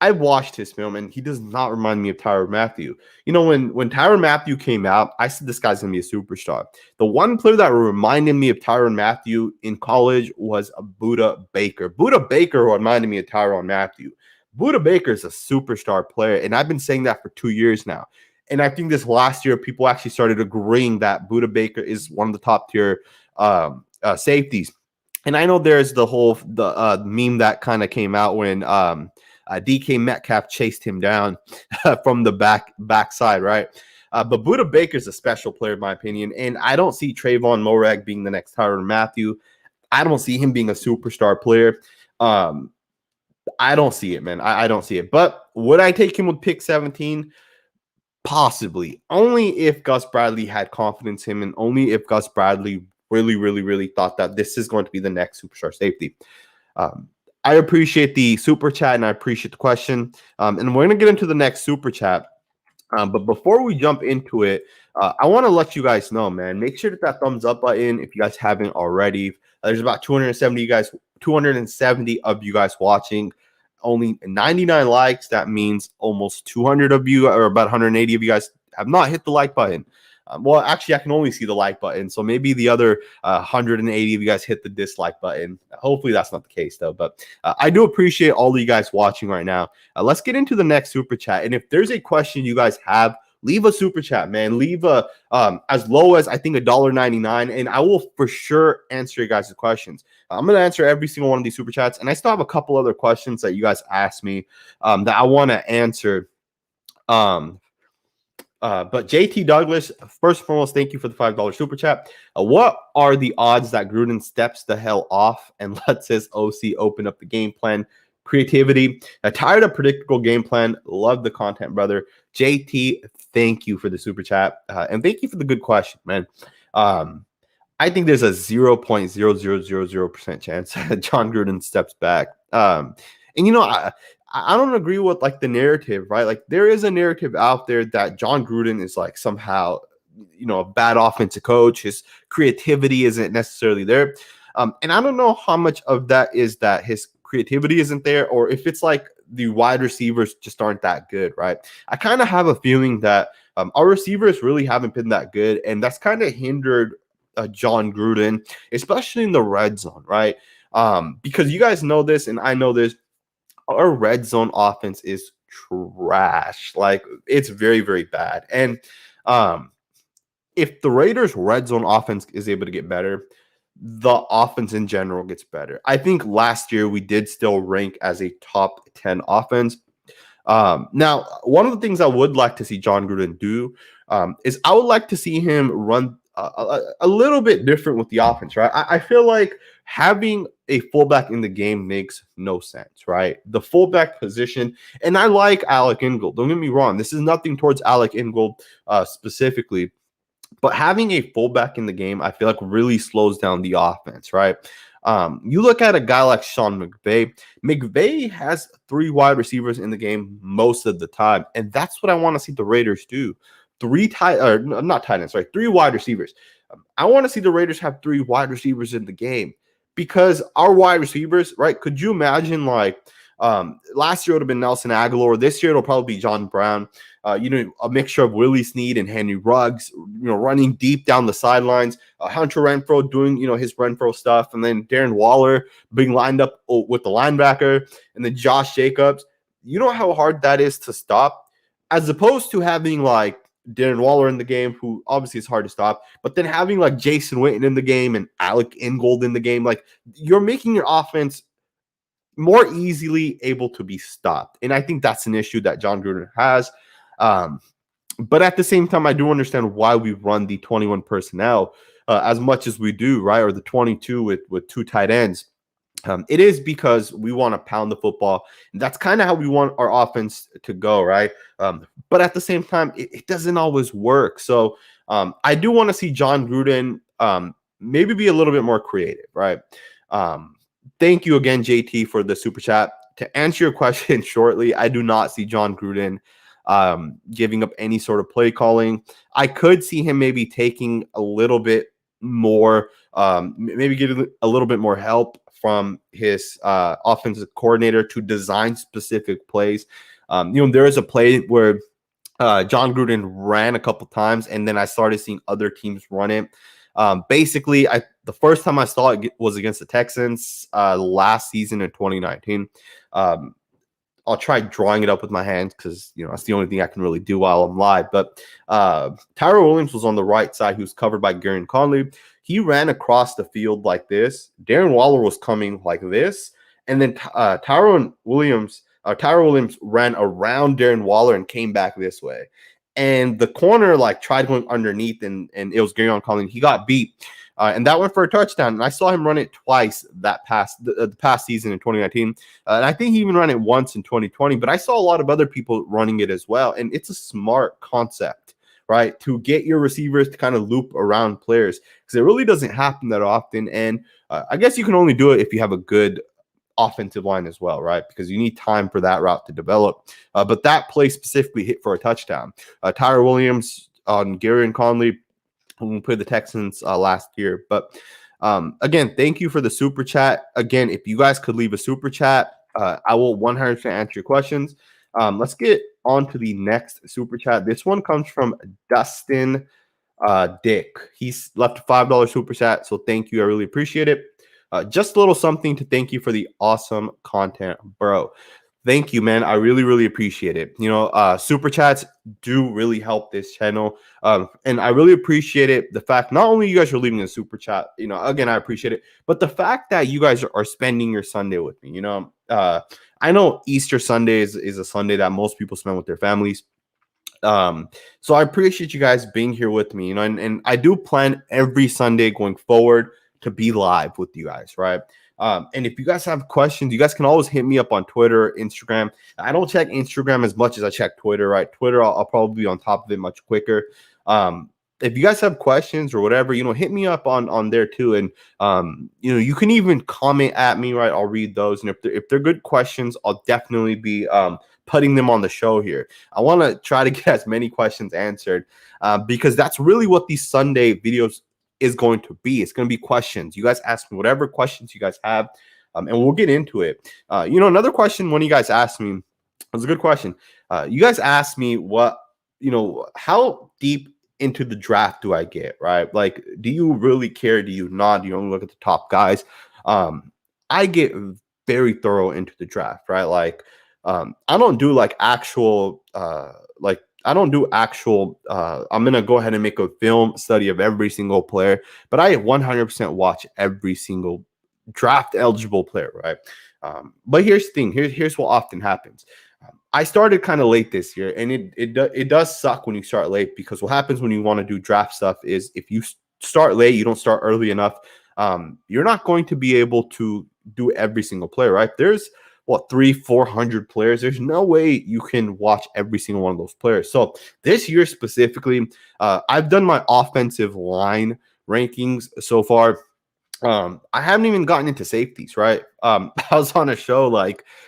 I watched his film, and he does not remind me of Tyrann Mathieu. When Tyrann Mathieu came out, I said this guy's going to be a superstar. The one player that reminded me of Tyrann Mathieu in college was Budda Baker. Budda Baker reminded me of Tyrann Mathieu. Budda Baker is a superstar player, and I've been saying that for 2 years now. And I think this last year, people actually started agreeing that Budda Baker is one of the top tier safeties. And I know there's the meme that kind of came out when DK Metcalf chased him down from the backside, right? But Budda Baker's a special player, in my opinion. And I don't see Trayvon Morag being the next Tyrann Mathieu. I don't see him being a superstar player. I don't see it, man. I don't see it. But would I take him with pick 17? Possibly. Only if Gus Bradley had confidence in him, and only if Gus Bradley really, really, really thought that this is going to be the next superstar safety. I appreciate the super chat, and I appreciate the question. And we're going to get into the next super chat. But before we jump into it, I want to let you guys know, man, make sure that thumbs up button if you guys haven't already. There's about 270 of you guys watching. Only 99 likes. That means almost 200 of you, or about 180 of you guys, have not hit the like button. Well, actually, I can only see the like button. So maybe the other 180 of you guys hit the dislike button. Hopefully that's not the case, though. But I do appreciate all of you guys watching right now. Let's get into the next super chat. And if there's a question you guys have, leave a super chat, man. Leave a as low as, I think, $1.99, and I will for sure answer your guys' questions. I'm going to answer every single one of these super chats, and I still have a couple other questions that you guys asked me that I want to answer. But JT Douglas, first and foremost, thank you for the $5 super chat. What are the odds that Gruden steps the hell off and lets his OC open up the game plan? Creativity. Tired of predictable game plan. Love the content, brother. JT, thank you for the super chat. And thank you for the good question, man. I think there's a 0.0000% chance that John Gruden steps back. And I don't agree with like the narrative, right? Like there is a narrative out there that John Gruden is like somehow, a bad offensive coach. His creativity isn't necessarily there. And I don't know how much of that is that his creativity isn't there, or if it's like the wide receivers just aren't that good, right? I kind of have a feeling that our receivers really haven't been that good, and that's kind of hindered John Gruden, especially in the red zone, right? Because you guys know this, and I know this. Our red zone offense is trash. Like it's very, very bad. And if the Raiders' red zone offense is able to get better, the offense in general gets better. I think last year we did still rank as a top 10 offense. Now, one of the things I would like to see John Gruden do is I would like to see him run a little bit different with the offense, right? I feel like having a fullback in the game makes no sense, right? The fullback position, and I like Alec Ingold. Don't get me wrong. This is nothing towards Alec Ingold specifically, but having a fullback in the game, I feel like really slows down the offense, right? You look at a guy like Sean McVay. McVay has 3 wide receivers in the game most of the time, and that's what I want to see the Raiders do. 3 wide receivers. I want to see the Raiders have 3 wide receivers in the game because our wide receivers, right? Could you imagine like last year it would have been Nelson Aguilar. This year it'll probably be John Brown. A mixture of Willie Snead and Henry Ruggs, running deep down the sidelines. Hunter Renfrow doing, his Renfrow stuff, and then Darren Waller being lined up with the linebacker, and then Josh Jacobs. You know how hard that is to stop, as opposed to having like Darren Waller in the game, who obviously is hard to stop, but then having like Jason Witten in the game and Alec Ingold in the game, like you're making your offense more easily able to be stopped. And I think that's an issue that John Gruden has. But at the same time, I do understand why we run the 21 personnel as much as we do, right? Or the 22 with 2 tight ends. It is because we want to pound the football, and that's kind of how we want our offense to go, right? But at the same time, it doesn't always work. So I do want to see John Gruden maybe be a little bit more creative, right? thank you again, JT, for the super chat. To answer your question shortly, I do not see John Gruden giving up any sort of play calling. I could see him maybe taking a little bit more, maybe getting a little bit more help from his offensive coordinator to design specific plays. There is a play where John Gruden ran a couple times, and then I started seeing other teams run it. Basically, the first time I saw it was against the Texans last season in 2019. I'll try drawing it up with my hands because that's the only thing I can really do while I'm live. But Tyrell Williams was on the right side. He was covered by Garrett Conley. He ran across the field like this. Darren Waller was coming like this, and then Tyrell Williams ran around Darren Waller and came back this way. And the corner tried going underneath, and it was Garrett Conley. He got beat. And that went for a touchdown. And I saw him run it twice the past season in 2019. And I think he even ran it once in 2020. But I saw a lot of other people running it as well. And it's a smart concept, right, to get your receivers to kind of loop around players, because it really doesn't happen that often. And I guess you can only do it if you have a good offensive line as well, right? Because you need time for that route to develop. But that play specifically hit for a touchdown. Tyler Williams on Gary and Conley, when we played the Texans last year. But again, thank you for the super chat. Again, if you guys could leave a super chat, I will 100% answer your questions. Let's get on to the next super chat. This one comes from Dustin Dick. He's left a $5 super chat, so thank you. I really appreciate it. Just a little something to thank you for the awesome content, bro. Thank you, man. I really, really appreciate it. Super chats do really help this channel. And I really appreciate it. The fact not only you guys are leaving a super chat, again, I appreciate it, but the fact that you guys are spending your Sunday with me. I know Easter Sunday is a Sunday that most people spend with their families. So I appreciate you guys being here with me, and I do plan every Sunday going forward to be live with you guys, right? And if you guys have questions, you guys can always hit me up on Twitter, Instagram. I don't check Instagram as much as I check Twitter, right? Twitter, I'll probably be on top of it much quicker. If you guys have questions or whatever, hit me up on there too. And, you can even comment at me, right? I'll read those. And if they're good questions, I'll definitely be putting them on the show here. I want to try to get as many questions answered because that's really what these Sunday videos is going to be. It's going to be questions. You guys ask me whatever questions you guys have, and we'll get into it. Another question one of you guys asked me was a good question. You guys asked me how deep into the draft do I get, right? Like, do you really care? Do you not? Do you only look at the top guys? I get very thorough into the draft, right? Like, I don't do actual I'm going to go ahead and make a film study of every single player, but I 100% watch every single draft eligible player, right? But here's the thing. Here's what often happens. I started kind of late this year, and it does suck when you start late, because what happens when you want to do draft stuff is if you start late, you don't start early enough, you're not going to be able to do every single player, right? There's 300-400 players. There's no way you can watch every single one of those players. So this year specifically, I've done my offensive line rankings so far. I haven't even gotten into safeties, right? I was on a show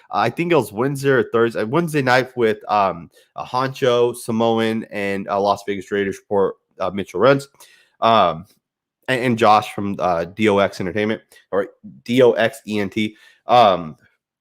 I think it was Wednesday night with Honcho, Samoan, and Las Vegas Raiders report Mitchell Rents, and Josh from DOX Entertainment, or DOXENT.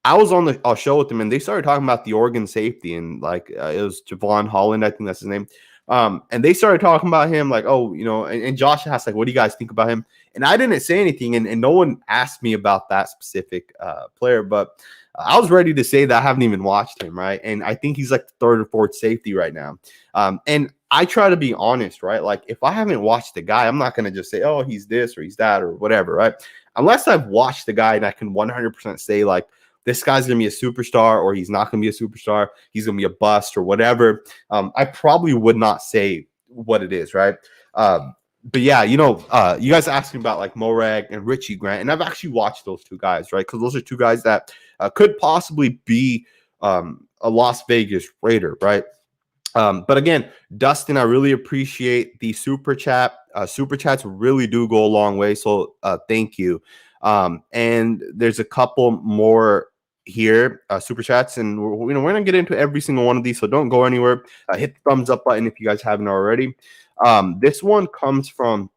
I was on the show with them, and they started talking about the Oregon safety, and it was Javon Holland, I think that's his name. And they started talking about him, and Josh asked, what do you guys think about him? And I didn't say anything, and no one asked me about that specific player, but I was ready to say that I haven't even watched him, right? And I think he's the third or fourth safety right now. And I try to be honest, right? If I haven't watched the guy, I'm not going to just say, oh, he's this or he's that or whatever, right? Unless I've watched the guy and I can 100% say, this guy's going to be a superstar, or he's not going to be a superstar, he's going to be a bust or whatever, I probably would not say what it is, right? But yeah, you guys asked me about Morag and Richie Grant, and I've actually watched those two guys, right? Because those are two guys that could possibly be a Las Vegas Raider, right? But again, Dustin, I really appreciate the super chat. Super chats really do go a long way, so thank you. And there's a couple more here, super chats, and we're gonna get into every single one of these, so don't go anywhere. Hit the thumbs up button if you guys haven't already. This one comes from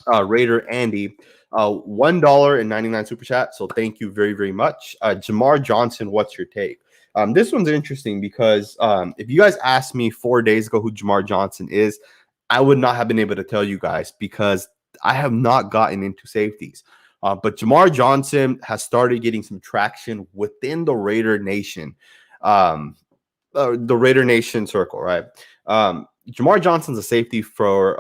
Raider Andy, $1.99 super chat. So thank you very, very much. Jamar Johnson, what's your take? This one's interesting because if you guys asked me 4 days ago who Jamar Johnson is, I would not have been able to tell you guys because I have not gotten into safeties. But Jamar Johnson has started getting some traction within the Raider Nation, the Raider Nation circle, right? Jamar Johnson's a safety for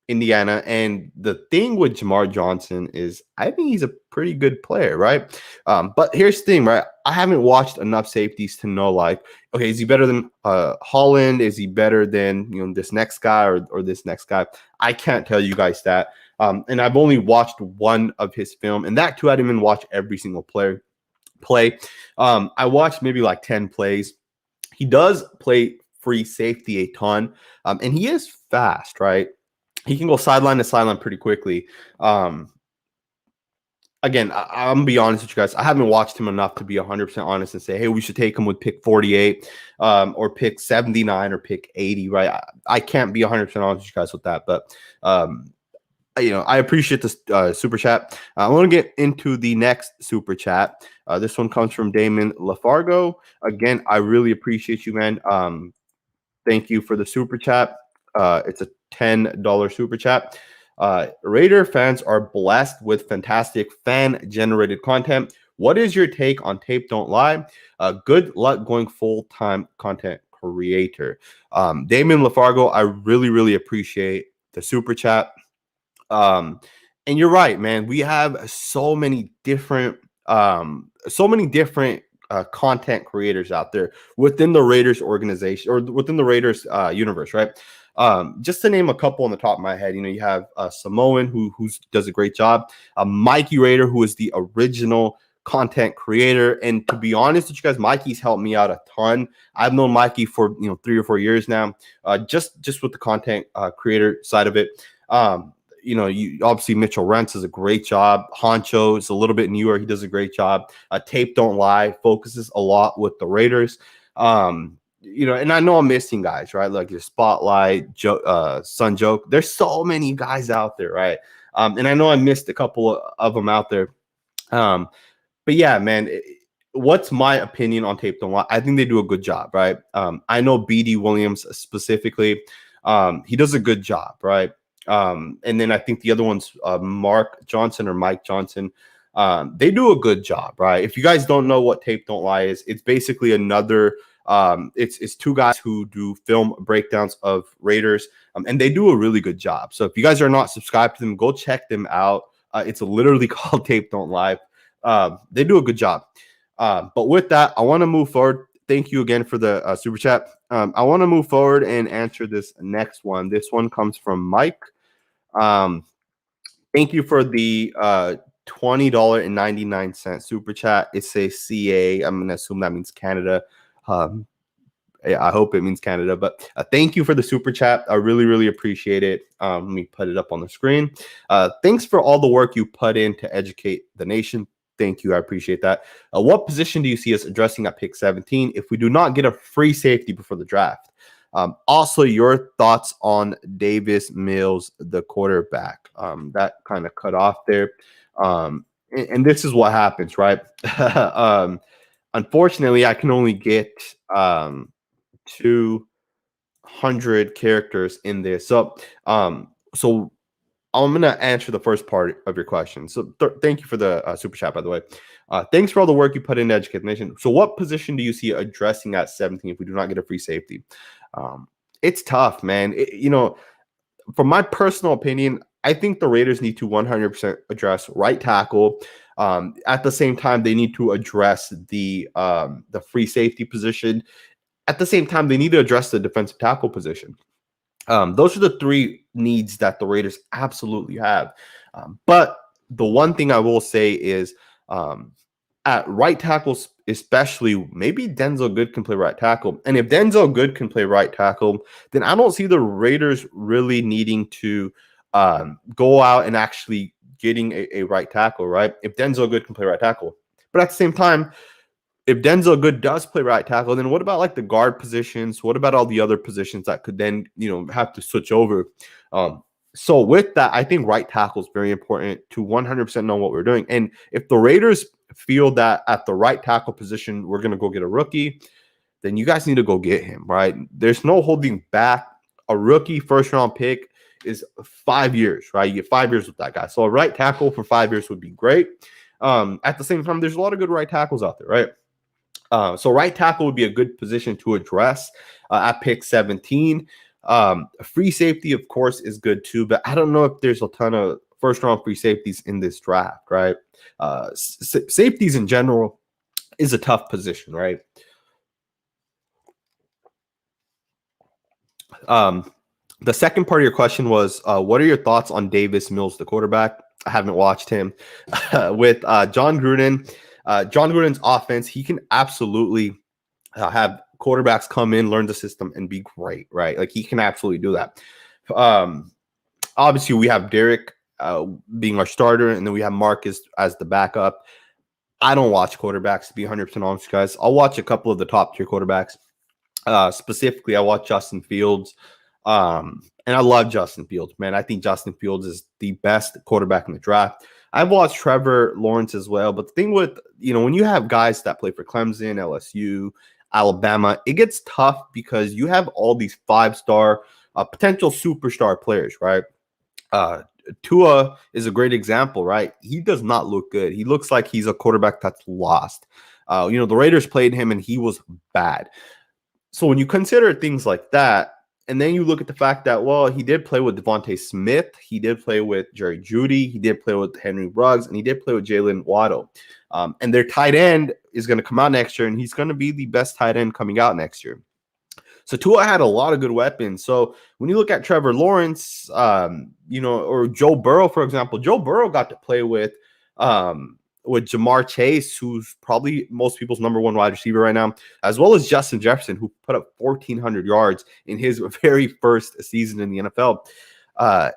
Indiana. And the thing with Jamar Johnson is I think he's a pretty good player, right? But here's the thing, right? I haven't watched enough safeties to know, like, okay, is he better than Holland? Is he better than this next guy or this next guy? I can't tell you guys that. And I've only watched one of his film, and that too, I didn't even watch every single play. I watched maybe like 10 plays. He does play free safety a ton, and he is fast, right? He can go sideline to sideline pretty quickly. Again, I'm gonna be honest with you guys. I haven't watched him enough to be 100% honest and say, hey, we should take him with pick 48 or pick 79 or pick 80, right? I can't be 100% honest with you guys with that. But, I appreciate this super chat. I want to get into the next super chat. This one comes from Damon Lafargo. Again, I really appreciate you, man. Thank you for the super chat. It's a $10 super chat. Raider fans are blessed with fantastic fan-generated content. What is your take on Tape Don't Lie? Good luck going full-time content creator. Damon Lafargo, I really, really appreciate the super chat. And you're right, man. We have so many different content creators out there within the Raiders organization or within the Raiders universe, right? Just to name a couple on the top of my head, you have Samoan who does a great job, Mikey Raider, who is the original content creator. And to be honest with you guys, Mikey's helped me out a ton. I've known Mikey for 3 or 4 years now, just with the content creator side of it. You obviously Mitchell Rentz does a great job. Honcho is a little bit newer. He does a great job. Tape Don't Lie focuses a lot with the Raiders. And I know I'm missing guys, right? Like your Spotlight, Sun Joke. There's so many guys out there, right? And I know I missed a couple of them out there. But yeah, man, what's my opinion on Tape Don't Lie? I think they do a good job, right? I know BD Williams specifically. He does a good job, right? And then I think the other one's Mark Johnson or Mike Johnson. They do a good job, right? If you guys don't know what Tape Don't Lie is, it's basically another it's 2 guys who do film breakdowns of Raiders, and they do a really good job. So if you guys are not subscribed to them, go check them out. It's literally called Tape Don't Lie. They do a good job. But with that, I want to move forward. Thank you again for the super chat. I want to move forward and answer this next one. This one comes from Mike. Thank you for the $20.99 super chat. It's a CA. I'm going to assume that means Canada. I hope it means Canada. But thank you for the super chat. I really, really appreciate it. Let me put it up on the screen. Thanks for all the work you put in to educate the nation. Thank you. I appreciate that. What position do you see us addressing at pick 17 if we do not get a free safety before the draft? Also, your thoughts on Davis Mills, the quarterback. That kind of cut off there. And this is what happens, right? Unfortunately, I can only get 200 characters in there. So I'm going to answer the first part of your question. So thank you for the super chat, by the way. Thanks for all the work you put in to educate the nation. So what position do you see addressing at 17 if we do not get a free safety? It's tough, man. From my personal opinion, I think the Raiders need to 100% address right tackle. At the same time, they need to address the free safety position. At the same time, they need to address the defensive tackle position. Those are the 3 needs that the Raiders absolutely have. But the one thing I will say is at right tackles, especially, maybe Denzel Good can play right tackle. And if Denzel Good can play right tackle, then I don't see the Raiders really needing to go out and actually getting a right tackle, right? If Denzel Good can play right tackle. But at the same time, if Denzel Good does play right tackle, then what about like the guard positions? What about all the other positions that could then, have to switch over? So with that, I think right tackle is very important to 100% know what we're doing. And if the Raiders feel that at the right tackle position, we're going to go get a rookie, then you guys need to go get him, right? There's no holding back. A rookie first-round pick is 5 years, right? You get 5 years with that guy. So a right tackle for 5 years would be great. At the same time, there's a lot of good right tackles out there, right? So right tackle would be a good position to address at pick 17. Free safety, of course, is good too, but I don't know if there's a ton of first-round free safeties in this draft, right? Safeties in general is a tough position, right? The second part of your question was, what are your thoughts on Davis Mills, the quarterback? I haven't watched him. With John Gruden. John Gruden's offense, he can absolutely have quarterbacks come in, learn the system, and be great, right? Like he can absolutely do that. Obviously, we have Derek being our starter, and then we have Marcus as the backup. I don't watch quarterbacks, to be 100% honest, guys. I'll watch a couple of the top tier quarterbacks. Specifically, I watch Justin Fields. And I love Justin Fields, man. I think Justin Fields is the best quarterback in the draft. I've watched Trevor Lawrence as well. But the thing with, when you have guys that play for Clemson, LSU, Alabama, it gets tough because you have all these 5-star potential superstar players, right? Tua is a great example, right? He does not look good. He looks like he's a quarterback that's lost. The Raiders played him and he was bad. So when you consider things like that, and then you look at the fact that, well, he did play with Devontae Smith, he did play with Jerry Jeudy, he did play with Henry Ruggs, and he did play with Jalen Waddle. And their tight end is going to come out next year, and he's going to be the best tight end coming out next year. So Tua had a lot of good weapons. So when you look at Trevor Lawrence, or Joe Burrow, for example, Joe Burrow got to play with Jamar Chase, who's probably most people's number one wide receiver right now, as well as Justin Jefferson, who put up 1,400 yards in his very first season in the NFL.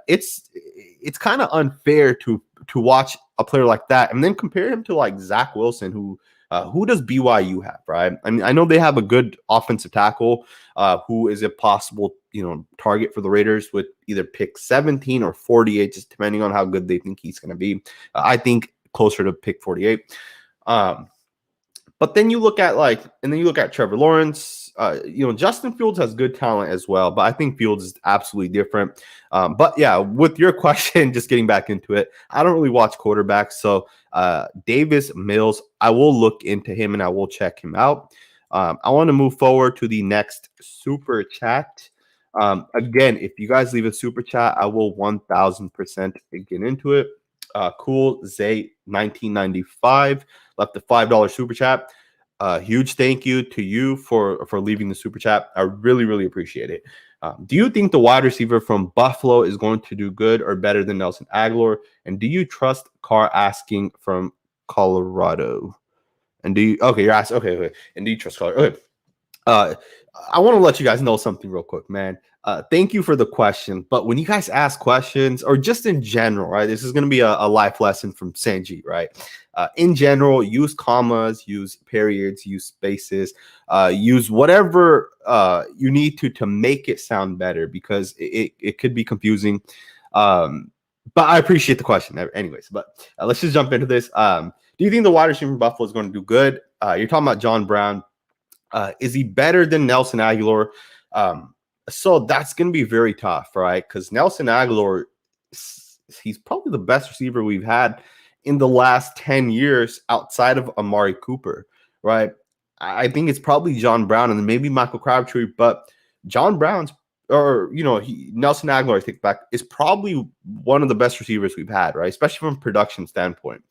It's kind of unfair to watch a player like that and then compare him to like Zach Wilson, who does BYU have, right? I mean, I know they have a good offensive tackle who is a possible, target for the Raiders with either pick 17 or 48, just depending on how good they think he's going to be. I think closer to pick 48. But then you look at Trevor Lawrence. Justin Fields has good talent as well, but I think Fields is absolutely different. But yeah, with your question, just getting back into it, I don't really watch quarterbacks. So Davis Mills, I will look into him and I will check him out. I want to move forward to the next super chat. Again, if you guys leave a super chat, I will 1,000% get into it. Cool Zay 1995 left a $5 super chat. Huge thank you to you for leaving the super chat. I really, really appreciate it. Do you think the wide receiver from Buffalo is going to do good or better than Nelson Aguilar? And do you trust Carr asking from Colorado? And you're asking, okay. And do you trust Colorado? Okay. I want to let you guys know something real quick, man. Thank you for the question. But when you guys ask questions, or just in general, right? This is going to be a life lesson from Sanjit, right? In general, use commas, use periods, use spaces, use whatever you need to make it sound better, because it could be confusing. But I appreciate the question anyways. But let's just jump into this. Do you think the wide receiver from Buffalo is going to do good? You're talking about John Brown. Is he better than Nelson Aguilar? So that's going to be very tough, right? Because Nelson Aguilar, he's probably the best receiver we've had in the last 10 years outside of Amari Cooper, right? I think it's probably John Brown and then maybe Michael Crabtree, but John Brown's, Nelson Aguilar, I think back, is probably one of the best receivers we've had, right? Especially from a production standpoint.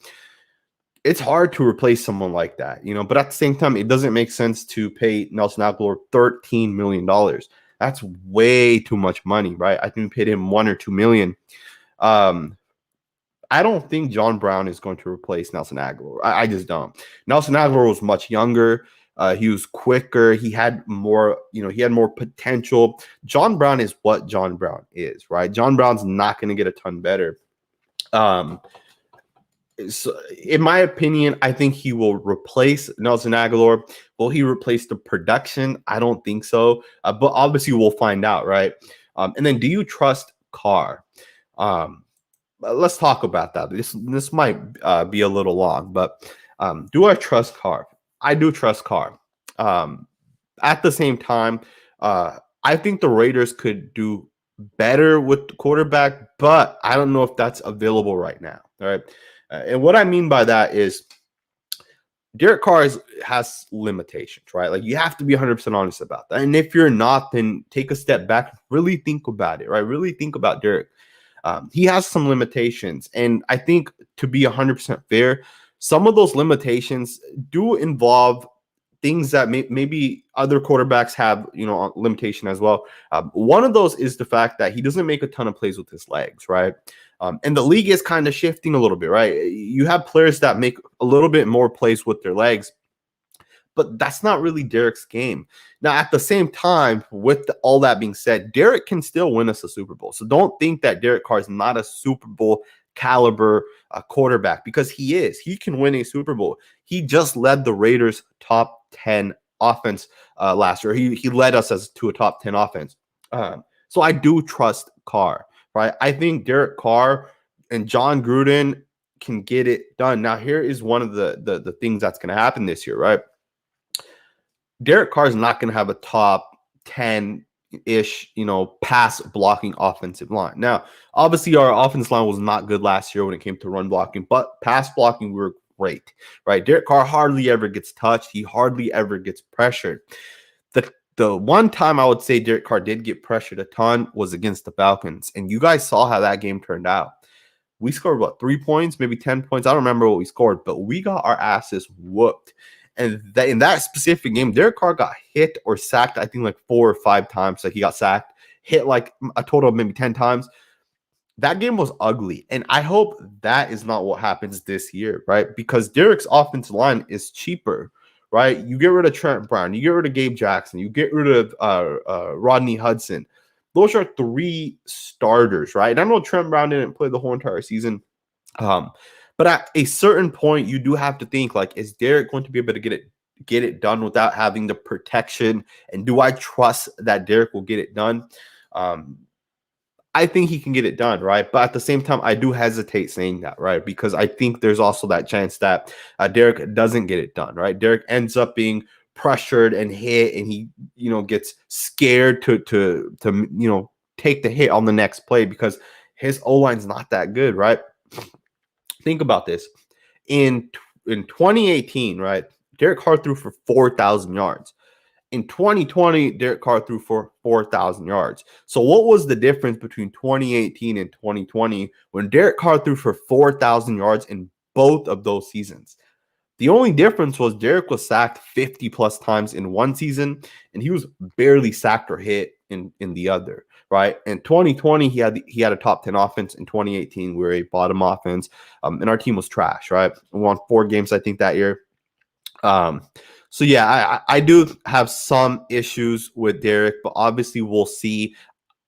It's hard to replace someone like that, but at the same time, it doesn't make sense to pay Nelson Aguilar $13 million. That's way too much money, right? I think we paid him $1 or $2 million. I don't think John Brown is going to replace Nelson Aguilar. I just don't. Nelson Aguilar was much younger. He was quicker. He had more, he had more potential. John Brown is what John Brown is, right? John Brown's not going to get a ton better. So in my opinion, I think he will replace Nelson Aguilar. Will he replace the production? I don't think so. But obviously, we'll find out, right? And then, do you trust Carr? Let's talk about that. This might be a little long, but do I trust Carr? I do trust Carr. At the same time, I think the Raiders could do better with the quarterback, but I don't know if that's available right now. All right. And what I mean by that is Derek Carr has limitations, right? Like you have to be 100% honest about that. And if you're not, then take a step back, really think about it, right? Really think about Derek. He has some limitations. And I think to be 100% fair, some of those limitations do involve things that maybe other quarterbacks have, limitation as well. One of those is the fact that he doesn't make a ton of plays with his legs, right? And the league is kind of shifting a little bit, right? You have players that make a little bit more plays with their legs, but that's not really Derek's game. Now, at the same time, with all that being said, Derek can still win us a Super Bowl. So don't think that Derek Carr is not a Super Bowl caliber quarterback, because he is. He can win a Super Bowl. He just led the Raiders top 10 offense last year. He led us to a top 10 offense. So I do trust Carr, right? I think Derek Carr and John Gruden can get it done. Now, here is one of the things that's going to happen this year, right? Derek Carr is not going to have a top 10-ish, pass blocking offensive line. Now, obviously, our offensive line was not good last year when it came to run blocking, but pass blocking, we were great, right? Derek Carr hardly ever gets touched. He hardly ever gets pressured. The one time I would say Derek Carr did get pressured a ton was against the Falcons, and you guys saw how that game turned out. We scored, 3 points, maybe 10 points? I don't remember what we scored, but we got our asses whooped. And in that specific game, Derek Carr got hit or sacked, I think, like 4 or 5 times. Like he got sacked, hit like a total of maybe 10 times. That game was ugly. And I hope that is not what happens this year, right? Because Derek's offensive line is cheaper, right? You get rid of Trent Brown, you get rid of Gabe Jackson, you get rid of Rodney Hudson. Those are 3 starters, right? And I know Trent Brown didn't play the whole entire season. But at a certain point, you do have to think, like, is Derek going to be able to get it done without having the protection? And do I trust that Derek will get it done? I think he can get it done, right? But at the same time, I do hesitate saying that, right? Because I think there's also that chance that Derek doesn't get it done, right? Derek ends up being pressured and hit, and he, gets scared to take the hit on the next play because his O-line's not that good, right? Think about this. In 2018, right, Derek Carr threw for 4,000 yards. In 2020, Derek Carr threw for 4,000 yards. So what was the difference between 2018 and 2020 when Derek Carr threw for 4,000 yards in both of those seasons? The only difference was Derek was sacked 50 plus times in one season, and he was barely sacked or hit in the other, right? In 2020, he had a top 10 offense. In 2018, we were a bottom offense, and our team was trash, right? We won 4 games, I think, that year. So yeah, I do have some issues with Derek, but obviously we'll see.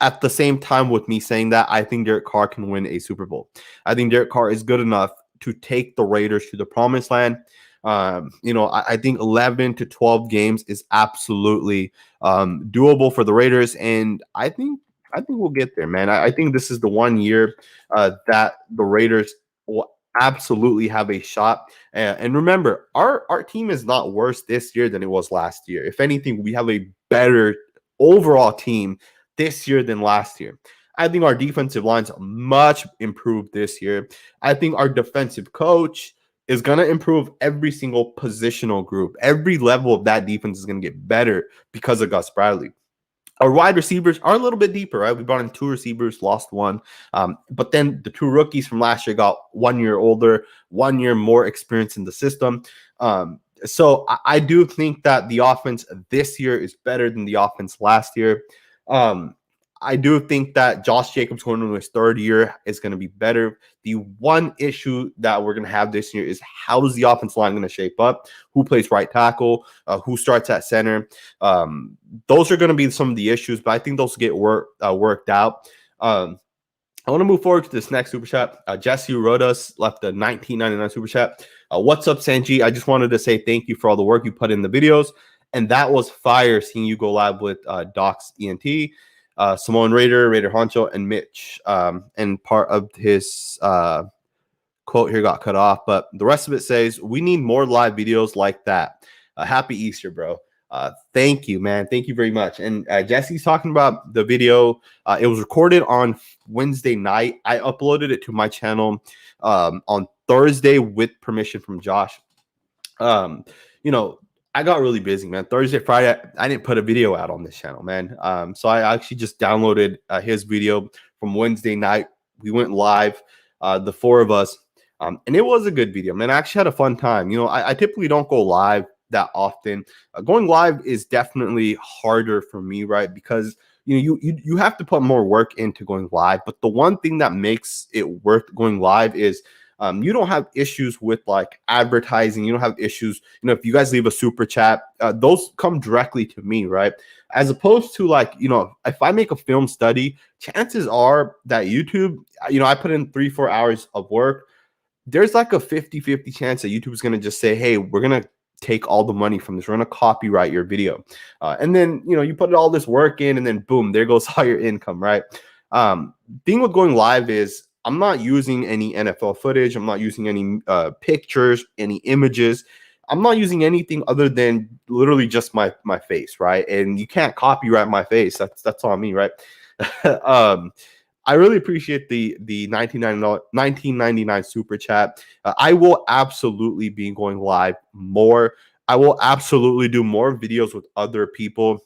At the same time, with me saying that, I think Derek Carr can win a Super Bowl. I think Derek Carr is good enough to take the Raiders to the promised land. I think 11 to 12 games is absolutely doable for the Raiders, and I think we'll get there, man. I think this is the one year that the Raiders will absolutely have a shot. And remember, our team is not worse this year than it was last year. If anything, we have a better overall team this year than last year. I think our defensive line's much improved this year. I think our defensive coach is going to improve every single positional group. Every level of that defense is going to get better because of Gus Bradley. Our wide receivers are a little bit deeper, right? We brought in 2 receivers, lost 1. But then the 2 rookies from last year got 1 year older, 1 year more experience in the system. So I do think that the offense this year is better than the offense last year. I do think that Josh Jacobs going into his 3rd year is going to be better. The one issue that we're going to have this year is how is the offensive line going to shape up? Who plays right tackle? Who starts at center? Those are going to be some of the issues, but I think those get worked out. I want to move forward to this next super chat. Jesse Rodas left a $19.99 super chat. What's up, Sanji? I just wanted to say thank you for all the work you put in the videos. And that was fire seeing you go live with Docs ENT, Simone Raider, Raider Honcho, and Mitch. And part of his quote here got cut off, but the rest of it says, we need more live videos like that. Happy Easter, bro. Thank you, man. Thank you very much. And Jesse's talking about the video. It was recorded on Wednesday night. I uploaded it to my channel on Thursday with permission from Josh. You know, I got really busy, man. Thursday, Friday, I didn't put a video out on this channel, man. So I actually just downloaded his video from Wednesday night. We went live, the four of us, and it was a good video, man. I actually had a fun time. You know, I typically don't go live that often. Going live is definitely harder for me, right? Because you have to put more work into going live. But the one thing that makes it worth going live is you don't have issues with like advertising. You don't have issues. You know, if you guys leave a super chat, those come directly to me, right? As opposed to like, you know, if I make a film study, chances are that YouTube, you know, I put in 3-4 hours of work. There's like a 50-50 chance that YouTube is going to just say, hey, we're going to take all the money from this. We're going to copyright your video. And then, you know, you put all this work in and then boom, there goes all your income, right? Thing with going live is I'm not using any NFL footage. I'm not using any pictures, any images. I'm not using anything other than literally just my face, right? And you can't copyright my face. That's on me, right? I really appreciate the $19.99 super chat. I will absolutely be going live more. I will absolutely do more videos with other people.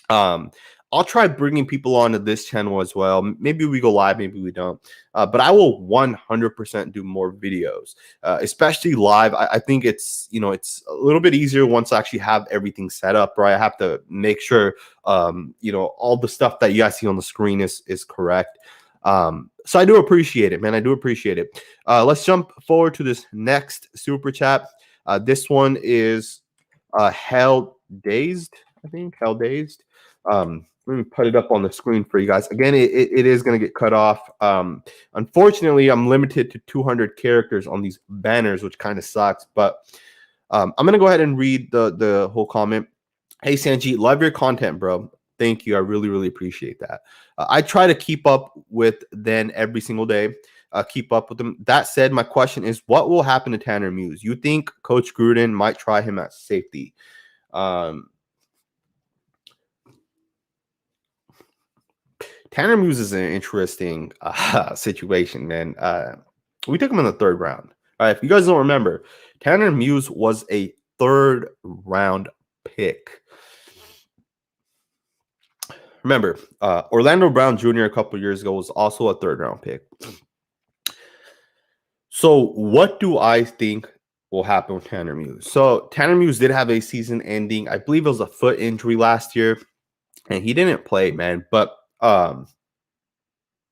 I'll try bringing people onto this channel as well. Maybe we go live, maybe we don't. But I will 100% do more videos, especially live. I think it's, you know, it's a little bit easier once I actually have everything set up, right? I have to make sure, you know, all the stuff that you guys see on the screen is correct. So I do appreciate it, man. I do appreciate it. Let's jump forward to this next super chat. This one is Hell Dazed, I think. Hell Dazed. Let me put it up on the screen for you guys. Again, it is going to get cut off. Unfortunately, I'm limited to 200 characters on these banners, which kind of sucks. But I'm going to go ahead and read the whole comment. Hey, Sanjit, love your content, bro. Thank you. I really, really appreciate that. I try to keep up with them every single day. Keep up with them. That said, my question is, what will happen to Tanner Muse? You think Coach Gruden might try him at safety? Tanner Muse is an interesting situation, man. We took him in the 3rd round. All right, if you guys don't remember, Tanner Muse was a 3rd round pick. Remember, Orlando Brown Jr. a couple years ago was also a 3rd round pick. So what do I think will happen with Tanner Muse? So Tanner Muse did have a season ending. I believe it was a foot injury last year, and he didn't play, man. But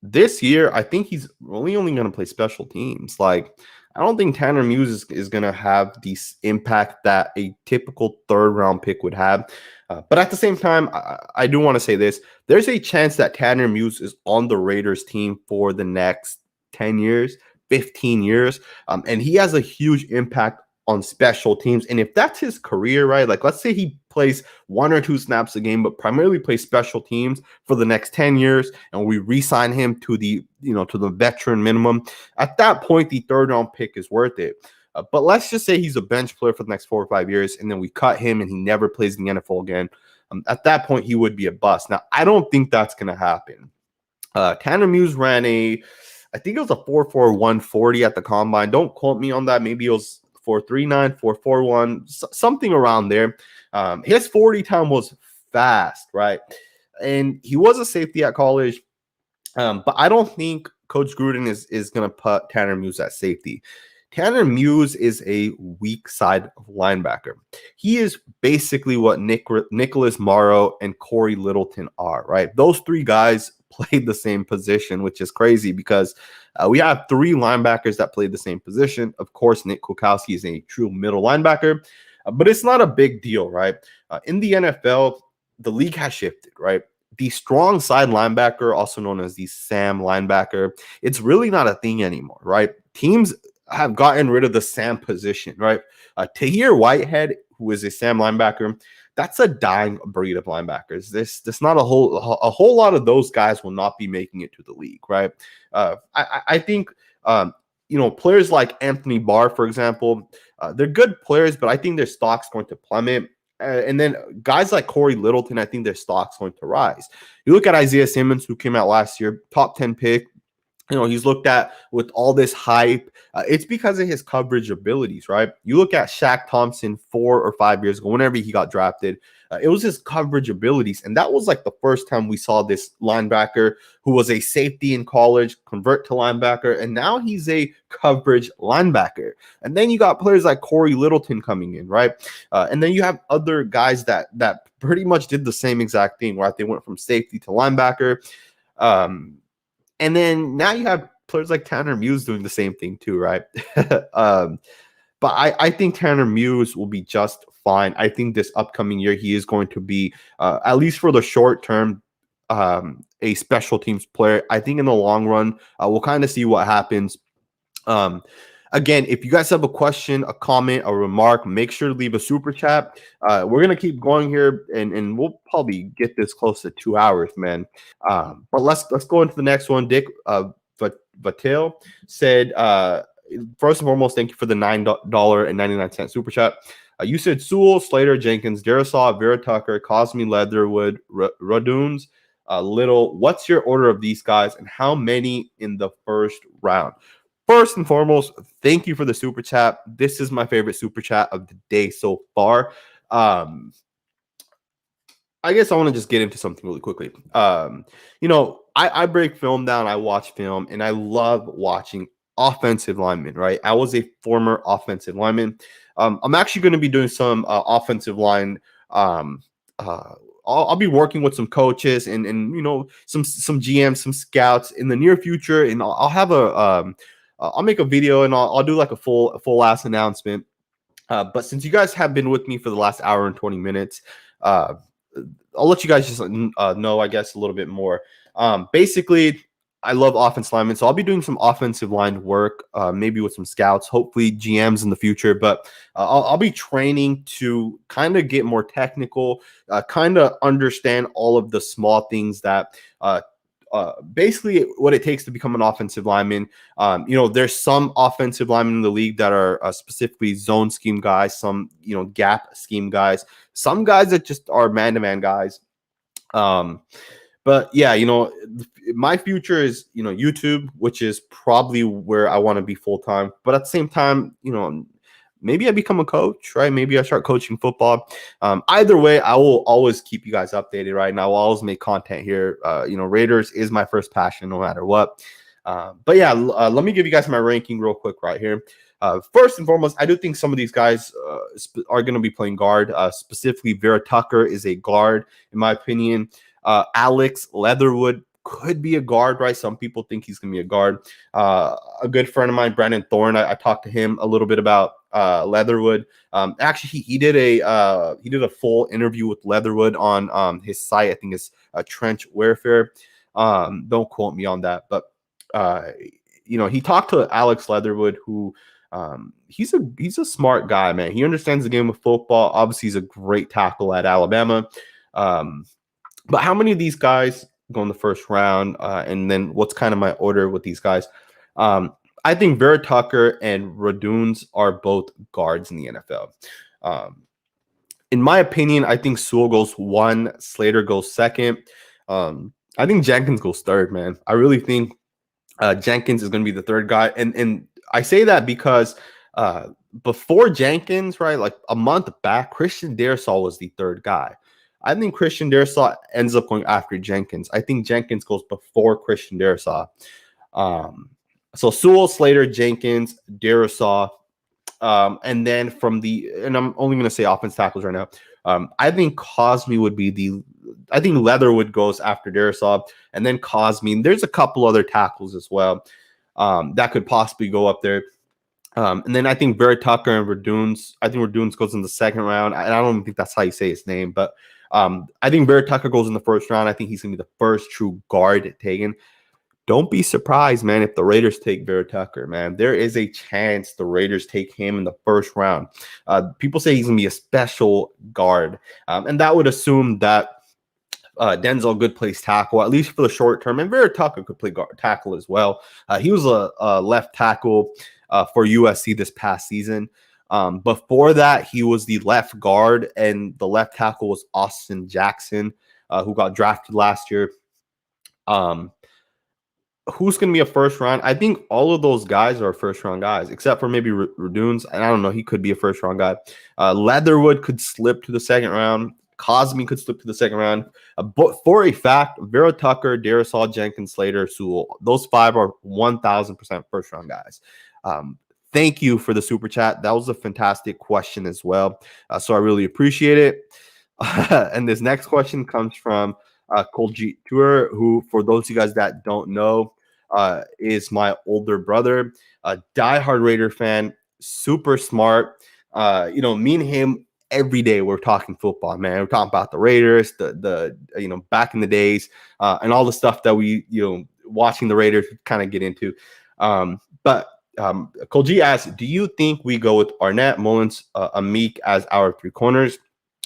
this year, I think he's only going to play special teams. Like, I don't think Tanner Muse is going to have the impact that a typical 3rd round pick would have. But at the same time, I do want to say this. There's a chance that Tanner Muse is on the Raiders team for the next 10 years, 15 years. And he has a huge impact on special teams. And if that's his career, right? Like, let's say he plays 1 or 2 snaps a game, but primarily plays special teams for the next 10 years, and we re-sign him to the, you know, to the veteran minimum. At that point, the 3rd round pick is worth it. But let's just say he's a bench player for the next 4 or 5 years, and then we cut him and he never plays in the NFL again. At that point, he would be a bust. Now, I don't think that's going to happen. Tanner Muse ran I think it was a 4.4 140 at the combine. Don't quote me on that. Maybe it was 4.39, 4.41, something around there. His 40 time was fast, right? And he was a safety at college. But I don't think Coach Gruden is going to put Tanner Muse at safety. Tanner Muse is a weak side linebacker. He is basically what Nicholas Morrow and Corey Littleton are, right? Those 3 guys played the same position, which is crazy because we have 3 linebackers that played the same position. Of course, Nick Kwiatkowski is a true middle linebacker, but it's not a big deal, right? In the NFL, the league has shifted, right? the strong side linebacker, also known as the Sam linebacker, it's really not a thing anymore, right? Teams have gotten rid of the Sam position, right? Tahir Whitehead, who is a Sam linebacker, that's a dying breed of linebackers. There's not a whole lot of those guys will not be making it to the league, right? I think players like Anthony Barr, for example, they're good players, but I think their stock's going to plummet. And then guys like Corey Littleton, I think their stock's going to rise. You look at Isaiah Simmons, who came out last year, top 10 pick. He's looked at with all this hype. It's because of his coverage abilities, right? You look at Shaq Thompson 4 or 5 years ago, whenever he got drafted, it was his coverage abilities. And that was like the first time we saw this linebacker who was a safety in college convert to linebacker. And now he's a coverage linebacker. And then you got players like Corey Littleton coming in, right? And then you have other guys that pretty much did the same exact thing, right? They went from safety to linebacker. And then now you have players like Tanner Muse doing the same thing too, right? But I think Tanner Muse will be just fine. I think this upcoming year he is going to be, at least for the short term, a special teams player. I think in the long run, we'll kind of see what happens. Again, if you guys have a question, a comment, a remark, make sure to leave a super chat. We're going to keep going here, and we'll probably get this close to 2 hours, man. But let's go into the next one. Dick Vatil said, first and foremost, thank you for the $9.99 super chat. You said Sewell, Slater, Jenkins, Darisaw, Vera Tucker, Cosme, Leatherwood, Raduns, Little. What's your order of these guys, and how many in the first round? First and foremost, thank you for the super chat. This is my favorite super chat of the day so far. I guess I want to just get into something really quickly. I break film down, I watch film, and I love watching offensive linemen, right? I was a former offensive lineman. I'm actually going to be doing some offensive line. I'll be working with some coaches and some GMs, some scouts in the near future, and I'll have I'll make a video and I'll do like a full ass announcement. But since you guys have been with me for the last hour and 20 minutes, I'll let you guys just know, I guess, a little bit more. Basically, I love offensive linemen, so I'll be doing some offensive line work, maybe with some scouts, hopefully GMs in the future. But I'll be training to kind of get more technical, kind of understand all of the small things that basically what it takes to become an offensive lineman. There's some offensive linemen in the league that are specifically zone scheme guys, some, gap scheme guys, some guys that just are man-to-man guys. But yeah, my future is, YouTube, which is probably where I want to be full-time. But at the same time, maybe I become a coach, right? Maybe I start coaching football. Either way, I will always keep you guys updated, right? And I will always make content here. Raiders is my first passion no matter what. But yeah, let me give you guys my ranking real quick right here. First and foremost, I do think some of these guys are going to be playing guard. Specifically, Vera Tucker is a guard, in my opinion. Alex Leatherwood could be a guard, right? Some people think he's going to be a guard. A good friend of mine, Brandon Thorne, I talked to him a little bit about Leatherwood. Actually, he did a full interview with Leatherwood on his site. I think it's Trench Warfare. Don't quote me on that, but he talked to Alex Leatherwood, who he's a smart guy, man. He understands the game of football. Obviously, he's a great tackle at Alabama. But how many of these guys go in the first round? And then what's kind of my order with these guys? I think Vera Tucker and Raduns are both guards in the NFL. In my opinion, I think Sewell goes 1, Slater goes 2nd. I think Jenkins goes 3rd, man. I really think Jenkins is going to be the 3rd guy. And I say that because before Jenkins, right, like a month back, Christian Darisaw was the 3rd guy. I think Christian Darisaw ends up going after Jenkins. I think Jenkins goes before Christian Darisaw. So Sewell, Slater, Jenkins, Darisaw, and then and I'm only going to say offense tackles right now. I think Cosme would be I think Leatherwood goes after Darisaw, and then Cosme. There's a couple other tackles as well that could possibly go up there. And then I think Vera Tucker and Raduns. I think Raduns goes in the 2nd round. I don't think that's how you say his name, but I think Vera Tucker goes in the first round. I think he's going to be the first true guard taken. Don't be surprised, man, if the Raiders take Vera Tucker, man. There is a chance the Raiders take him in the first round. People say he's going to be a special guard, and that would assume that Denzel Good plays tackle, at least for the short term, and Vera Tucker could play tackle as well. He was a left tackle for USC this past season. Before that, he was the left guard, and the left tackle was Austin Jackson, who got drafted last year. Who's going to be a first round? I think all of those guys are first round guys, except for maybe Raduns. And I don't know, he could be a first round guy. Leatherwood could slip to the second round. Cosme could slip to the second round. But for a fact, Vera Tucker, Darisaw, Jenkins, Slater, Sewell, those 5 are 1,000% first round guys. Thank you for the super chat. That was a fantastic question as well. So I really appreciate it. And this next question comes from Koljit Tour, who, for those of you guys that don't know, is my older brother, a diehard Raider fan, super smart. Me and him every day we're talking football, man. We're talking about the Raiders, the back in the days, and all the stuff that we watching the Raiders kind of get into. But Koljit asks, do you think we go with Arnett, Mullins, Amik as our 3 corners?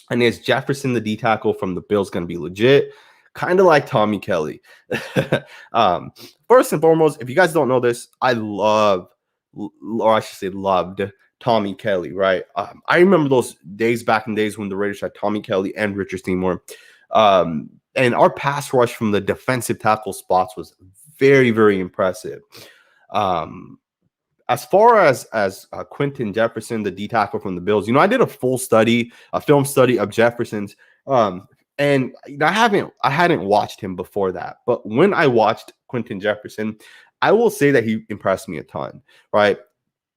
And is Jefferson, the D tackle from the Bills, going to be legit? Kind of like Tommy Kelly. First and foremost, if you guys don't know this, I loved Tommy Kelly, right? I remember those days back in days when the Raiders had Tommy Kelly and Richard Seymour. And our pass rush from the defensive tackle spots was very, very impressive. As far as Quentin Jefferson, the D tackle from the Bills, I did a film study of Jefferson's, and I hadn't watched him before that. But when I watched Quentin Jefferson, I will say that he impressed me a ton, right?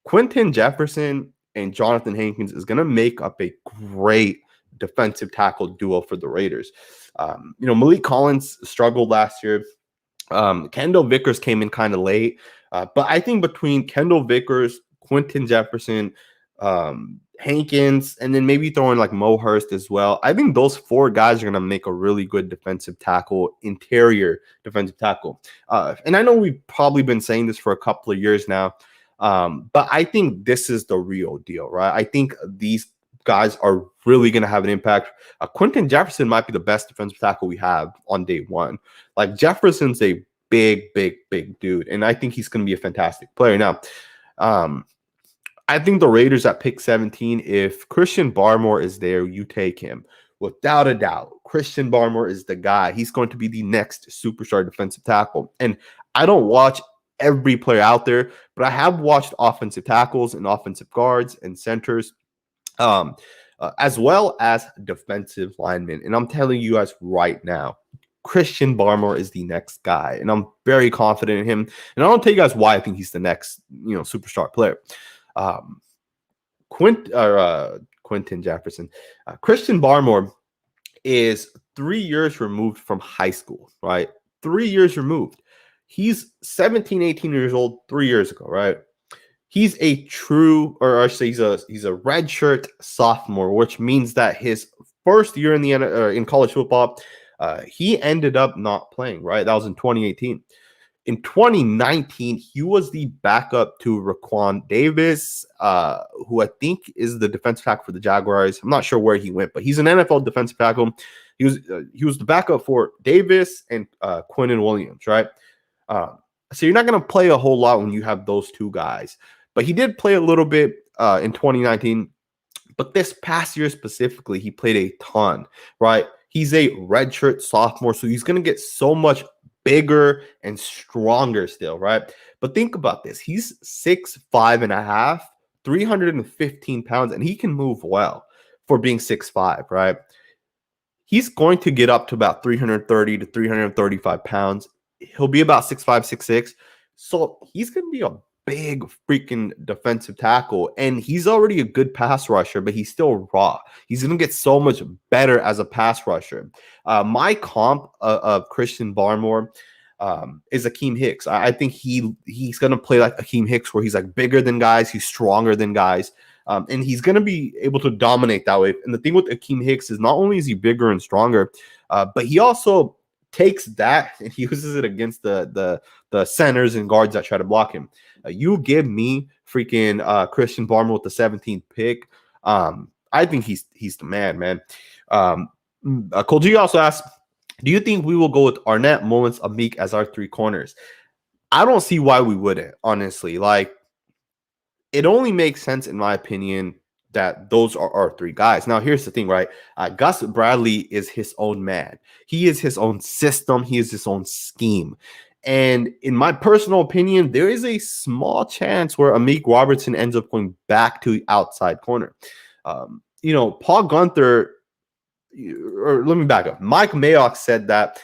Quentin Jefferson and Jonathan Hankins is going to make up a great defensive tackle duo for the Raiders. Malik Collins struggled last year. Kendall Vickers came in kind of late. But I think between Kendall Vickers, Quentin Jefferson, Hankins, and then maybe throwing like Mo Hurst as well, I think those 4 guys are going to make a really good defensive tackle, interior defensive tackle. And I know we've probably been saying this for a couple of years now, but I think this is the real deal, right? I think these guys are really going to have an impact. Quentin Jefferson might be the best defensive tackle we have on day one. Like, Jefferson's a big dude, and I think he's going to be a fantastic player. Now, I think the Raiders at pick 17, if Christian Barmore is there, you take him. Without a doubt, Christian Barmore is the guy. He's going to be the next superstar defensive tackle. And I don't watch every player out there, but I have watched offensive tackles and offensive guards and centers, as well as defensive linemen. And I'm telling you guys right now, Christian Barmore is the next guy, and I'm very confident in him. And I'll tell you guys why I think he's the next, superstar player. Quentin Jefferson, Christian Barmore is 3 years removed from high school, right? 3 years removed. He's 17, 18 years old 3 years ago, right? He's a true, or actually, he's a redshirt sophomore, which means that his first year in college football, he ended up not playing, right? That was in 2018. In 2019, he was the backup to Raquan Davis, who I think is the defensive tackle for the Jaguars. I'm not sure where he went, but he's an NFL defensive tackle. He was the backup for Davis and Quinnen Williams, right? So you're not going to play a whole lot when you have those 2 guys. But he did play a little bit in 2019. But this past year specifically, he played a ton, right? He's a redshirt sophomore, so he's going to get so much bigger and stronger still, right? But think about this. He's 6'5.5", 315 pounds, and he can move well for being 6'5", right? He's going to get up to about 330 to 335 pounds. He'll be about 6'5", 6'6". So he's going to be a big freaking defensive tackle, and he's already a good pass rusher, but he's still raw. He's going to get so much better as a pass rusher. My comp of Christian Barmore is Akeem Hicks. I think he's going to play like Akeem Hicks, where he's like bigger than guys, he's stronger than guys. And he's going to be able to dominate that way. And the thing with Akeem Hicks is not only is he bigger and stronger, but he also takes that and he uses it against the centers and guards that try to block him. You give me freaking Christian Barmore with the 17th pick. I think he's the man. Cole G also asked, do you think we will go with Arnett, Mullins, Amik as our 3 corners? I don't see why we wouldn't, honestly. Like, it only makes sense, in my opinion, that those are our 3 guys. Now, here's the thing, right? Gus Bradley is his own man. He is his own system. He is his own scheme. And in my personal opinion, there is a small chance where Amik Robertson ends up going back to outside corner. Paul Gunther, or let me back up. Mike Mayock said that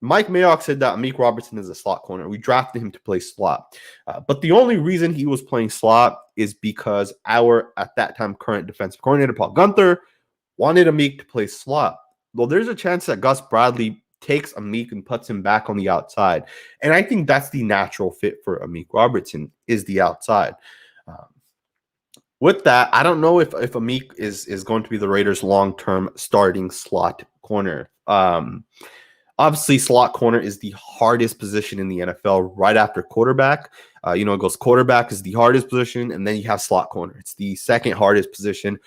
Amik Robertson is a slot corner. We drafted him to play slot. But the only reason he was playing slot is because our, at that time, current defensive coordinator, Paul Gunther, wanted Amik to play slot. Well, there's a chance that Gus Bradley takes Amik and puts him back on the outside. And I think that's the natural fit for Amik Robertson, is the outside. With that, I don't know if Amik is going to be the Raiders' long-term starting slot corner. Obviously, slot corner is the hardest position in the NFL right after quarterback. It goes quarterback is the hardest position, and then you have slot corner. It's the second hardest position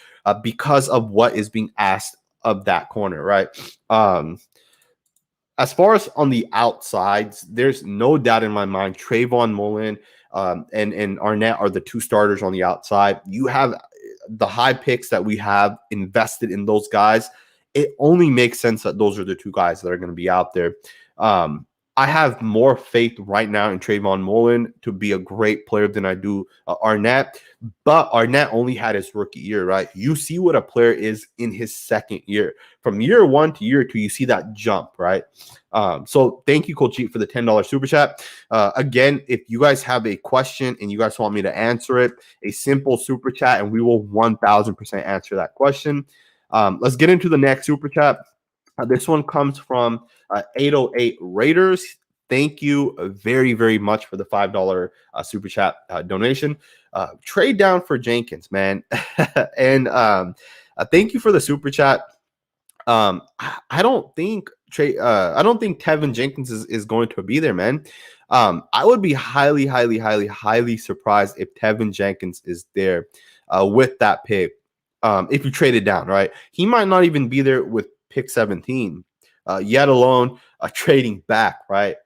because of what is being asked of that corner, right? As far as on the outsides, there's no doubt in my mind Trayvon Mullen and Arnett are the 2 starters on the outside. You have the high picks that we have invested in those guys. It only makes sense that those are the 2 guys that are going to be out there. I have more faith right now in Trayvon Mullen to be a great player than I do Arnett. But Arnett only had his rookie year, right? You see what a player is in his second year. From year 1 to year 2, you see that jump, right? So thank you, Coach Cheat, for the $10 super chat. Again, if you guys have a question and you guys want me to answer it, a simple super chat, and we will 1,000% answer that question. Let's get into the next super chat. This one comes from 808 Raiders. Thank you very, very much for the $5 super chat donation. Trade down for Jenkins, man. And thank you for the super chat. I don't think Tevin Jenkins is going to be there, man. I would be highly, highly, highly, highly surprised if Tevin Jenkins is there with that pick. If you trade it down, right? He might not even be there with pick 17, yet alone trading back, right?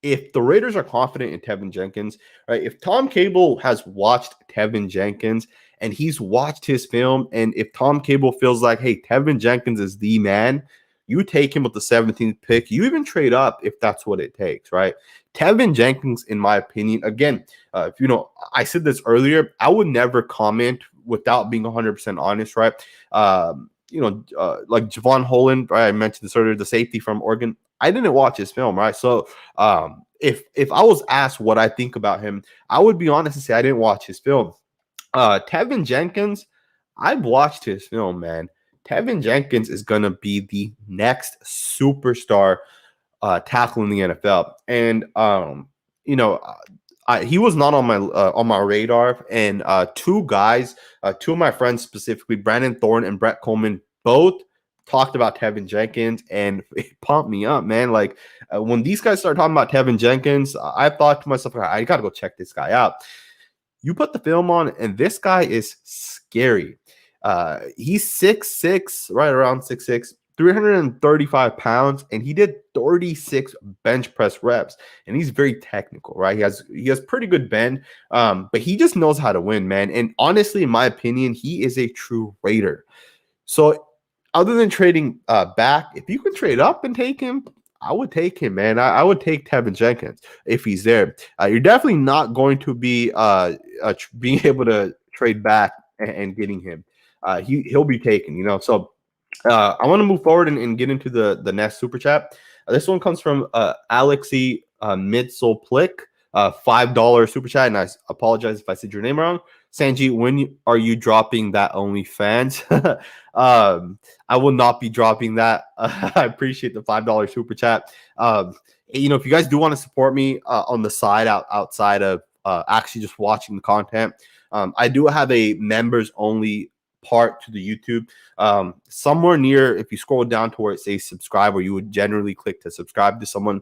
If the Raiders are confident in Tevin Jenkins, right? If Tom Cable has watched Tevin Jenkins and he's watched his film, and if Tom Cable feels like, hey, Tevin Jenkins is the man, you take him with the 17th pick. You even trade up if that's what it takes, right? Tevin Jenkins, in my opinion, again, I said this earlier, I would never comment without being 100% honest, right? Like Javon Holland, right? I mentioned this earlier, the safety from Oregon. I didn't watch his film, right? So if I was asked what I think about him, I would be honest and say I didn't watch his film. Tevin Jenkins, I've watched his film, man. Tevin Jenkins is going to be the next superstar tackle in the NFL. And, he was not on my radar. And 2 guys, 2 of my friends specifically, Brandon Thorne and Brett Coleman, both talked about Tevin Jenkins, and it pumped me up, man. Like when these guys started talking about Tevin Jenkins, I thought to myself, I got to go check this guy out. You put the film on, and this guy is scary. He's 6'6", right around 6'6", 335 pounds, and he did 36 bench press reps. And he's very technical, right? He has pretty good bend, but he just knows how to win, man. And honestly, in my opinion, he is a true Raider. So other than trading back, if you can trade up and take him, I would take him, man. I would take Tevin Jenkins if he's there. You're definitely not going to be being able to trade back and getting him. He'll be taken, So I want to move forward and get into the next super chat. This one comes from Alexi Mitzel-Plick, $5 super chat, and I apologize if I said your name wrong. Sanji, when are you dropping that OnlyFans? I will not be dropping that. I appreciate the $5 super chat. If you guys do want to support me on the side outside of actually just watching the content. I do have a members only part to the YouTube. Somewhere near, if you scroll down to where it says subscribe, or you would generally click to subscribe to someone,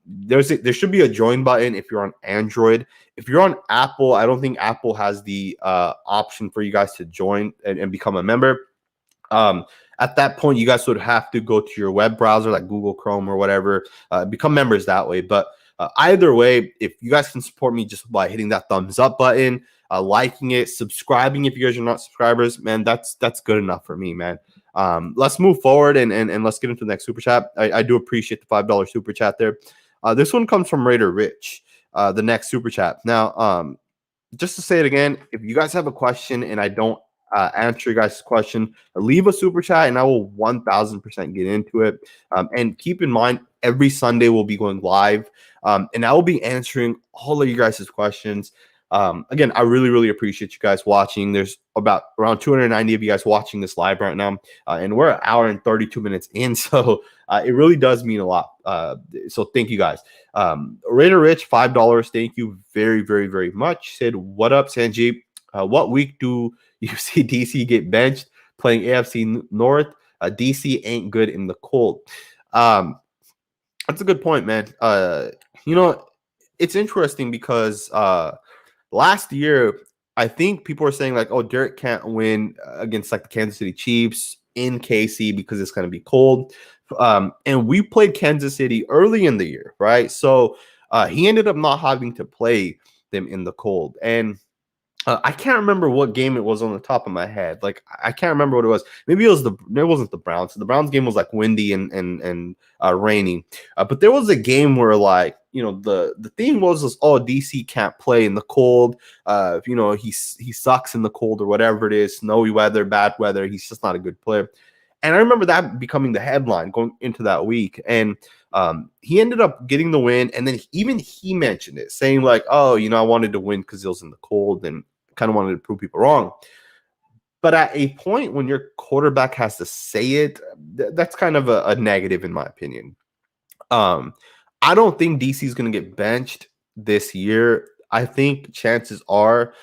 there should be a join button if you're on Android. If you're on Apple, I don't think Apple has the option for you guys to join and become a member. At that point, you guys would have to go to your web browser like Google Chrome or whatever, become members that way. But either way, if you guys can support me just by hitting that thumbs up button, liking it, subscribing if you guys are not subscribers, man, that's good enough for me, man. Let's move forward and let's get into the next super chat. I do appreciate the $5 super chat there. This one comes from Raider Rich, the next super chat. Now, just to say it again, if you guys have a question and I don't answer your guys' question, leave a super chat and I will 1000% get into it. And keep in mind, every Sunday we'll be going live, and I will be answering all of you guys' questions. Again, I really appreciate you guys watching. There's around 290 of you guys watching this live right now, and we're an hour and 32 minutes in, so it really does mean a lot. So thank you guys. Raider Rich, $5. Thank you very much. Said, what up, Sanjit? What week do you see DC get benched playing AFC North? DC ain't good in the cold. That's a good point, man. It's interesting because last year, I think people were saying like, oh, Derek can't win against like the Kansas City Chiefs in KC because it's going to be cold. And we played Kansas City early in the year, right? So he ended up not having to play them in the cold. And I can't remember what game it was on the top of my head. Like, I can't remember what it was. Maybe it wasn't the Browns. The Browns game was like windy and rainy. But there was a game where like, the theme was, oh, DC can't play in the cold. He sucks in the cold or whatever it is, snowy weather, bad weather. He's just not a good player. And I remember that becoming the headline going into that week. And he ended up getting the win. And then he mentioned it, saying like, oh, I wanted to win because it was in the cold and kind of wanted to prove people wrong. But at a point when your quarterback has to say it, that's kind of a negative in my opinion. I don't think DC is going to get benched this year. I think chances are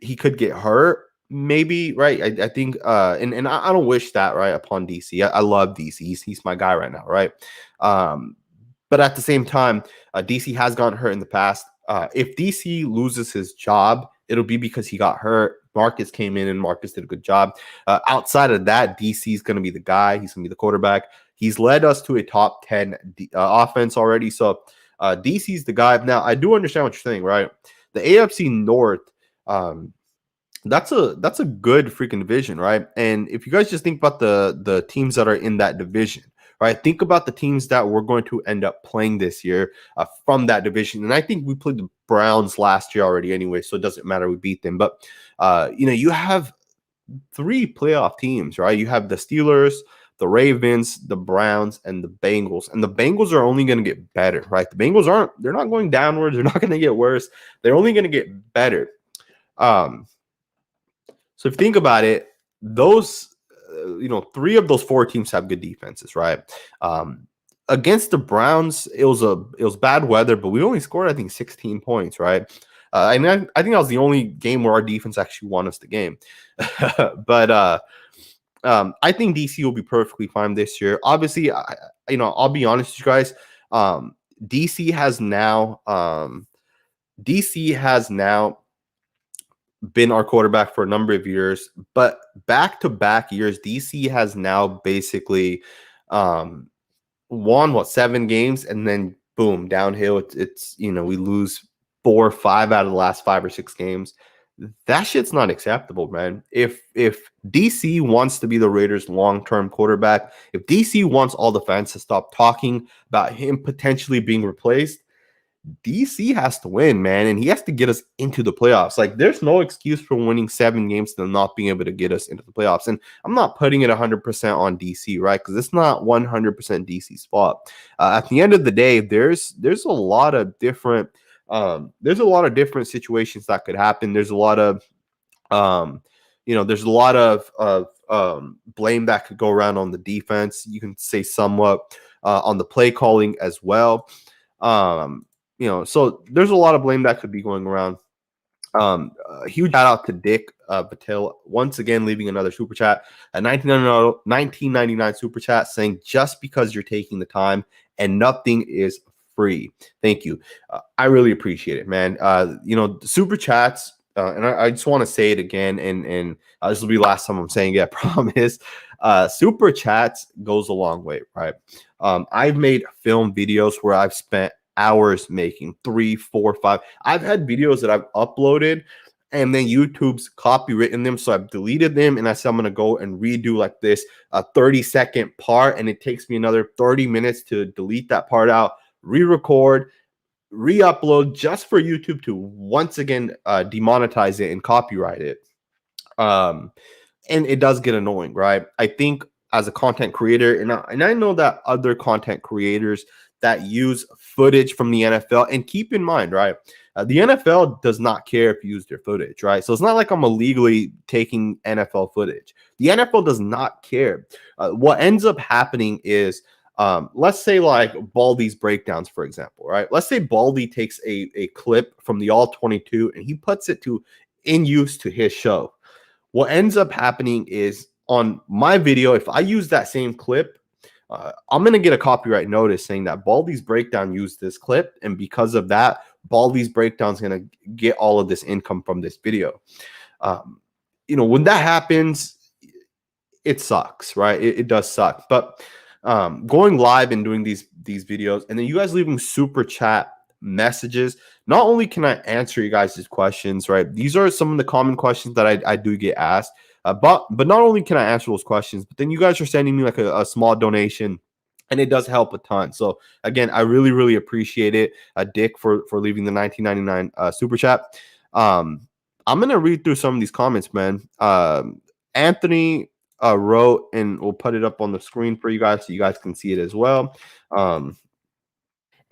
he could get hurt, maybe, right? I think, and I don't wish that, right, upon DC. I love DC. He's my guy right now, right? But at the same time, DC has gotten hurt in the past. If DC loses his job, it'll be because he got hurt. Marcus came in and Marcus did a good job. Outside of that, DC is going to be the guy. He's going to be the quarterback. He's led us to a top 10 offense already. So DC's the guy. Now, I do understand what you're saying, right? The AFC North, that's a good freaking division, right? And if you guys just think about the teams that are in that division, right? Think about the teams that we're going to end up playing this year from that division. And I think we played the Browns last year already anyway, so it doesn't matter. We beat them. But, you have 3 playoff teams, right? You have the Steelers, the Ravens, the Browns, and the Bengals. And the Bengals are only going to get better, right? The Bengals they're not going downwards. They're not going to get worse. They're only going to get better. So if you think about it, those 3 of those 4 teams have good defenses, right? Against the Browns, it was bad weather, but we only scored, I think, 16 points, right? And I think that was the only game where our defense actually won us the game. But I think DC will be perfectly fine this year. Obviously, I'll be honest with you guys. DC has now been our quarterback for a number of years, but back-to-back years, DC has now basically won 7 games, and then boom, downhill. It's we lose 4 or 5 out of the last 5 or 6 games. That shit's not acceptable, man. If DC wants to be the Raiders' long-term quarterback, if DC wants all the fans to stop talking about him potentially being replaced, DC has to win, man, and he has to get us into the playoffs. Like, there's no excuse for winning 7 games and not being able to get us into the playoffs. And I'm not putting it 100% on DC, right? Because it's not 100% DC's fault. At the end of the day, there's a lot of different situations that could happen. There's a lot of there's a lot of blame that could go around on the defense. You can say somewhat on the play calling as well. So there's a lot of blame that could be going around. A huge shout out to Dick Patel once again leaving another super chat, a 1999 super chat saying just because you're taking the time and nothing is free. Thank you. I really appreciate it, man. Super chats. And I just want to say it again, and this will be the last time I'm saying it, I promise. Super chats goes a long way, right? I've made film videos where I've spent hours making 3, 4, 5. I've had videos that I've uploaded and then YouTube's copywritten them. So I've deleted them and I said I'm going to go and redo like this a 30-second part. And it takes me another 30 minutes to delete that part out, re-record, re-upload just for YouTube to once again demonetize it and copyright it. And it does get annoying, right? I think as a content creator, and I know that other content creators that use footage from the NFL, and keep in mind, right? The NFL does not care if you use their footage, right? So it's not like I'm illegally taking NFL footage. The NFL does not care. What ends up happening is, let's say like Baldy's breakdowns, for example, right? Let's say Baldy takes a clip from the All 22 and he puts it in use to his show. What ends up happening is on my video, if I use that same clip, I'm going to get a copyright notice saying that Baldy's Breakdown used this clip. And because of that, Baldy's Breakdown is going to get all of this income from this video. When that happens, it sucks, right? It does suck. But going live and doing these videos, and then you guys leaving super chat messages, not only can I answer you guys' questions, right? These are some of the common questions that I do get asked. But not only can I answer those questions, but then you guys are sending me like a small donation, and it does help a ton. So again, I really, really appreciate it, Dick, for leaving the 1999 super chat. I'm gonna read through some of these comments, man. Anthony wrote, and we'll put it up on the screen for you guys so you guys can see it as well.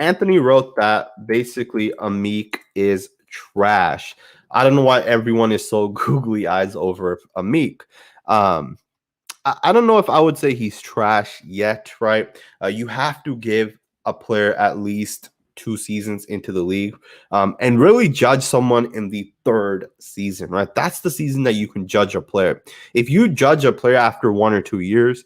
Anthony wrote that basically Amik is trash. I don't know why everyone is so googly eyes over Amik. I don't know if I would say he's trash yet, right? You have to give a player at least 2 seasons into the league and really judge someone in the 3rd season, right? That's the season that you can judge a player. If you judge a player after 1 or 2 years,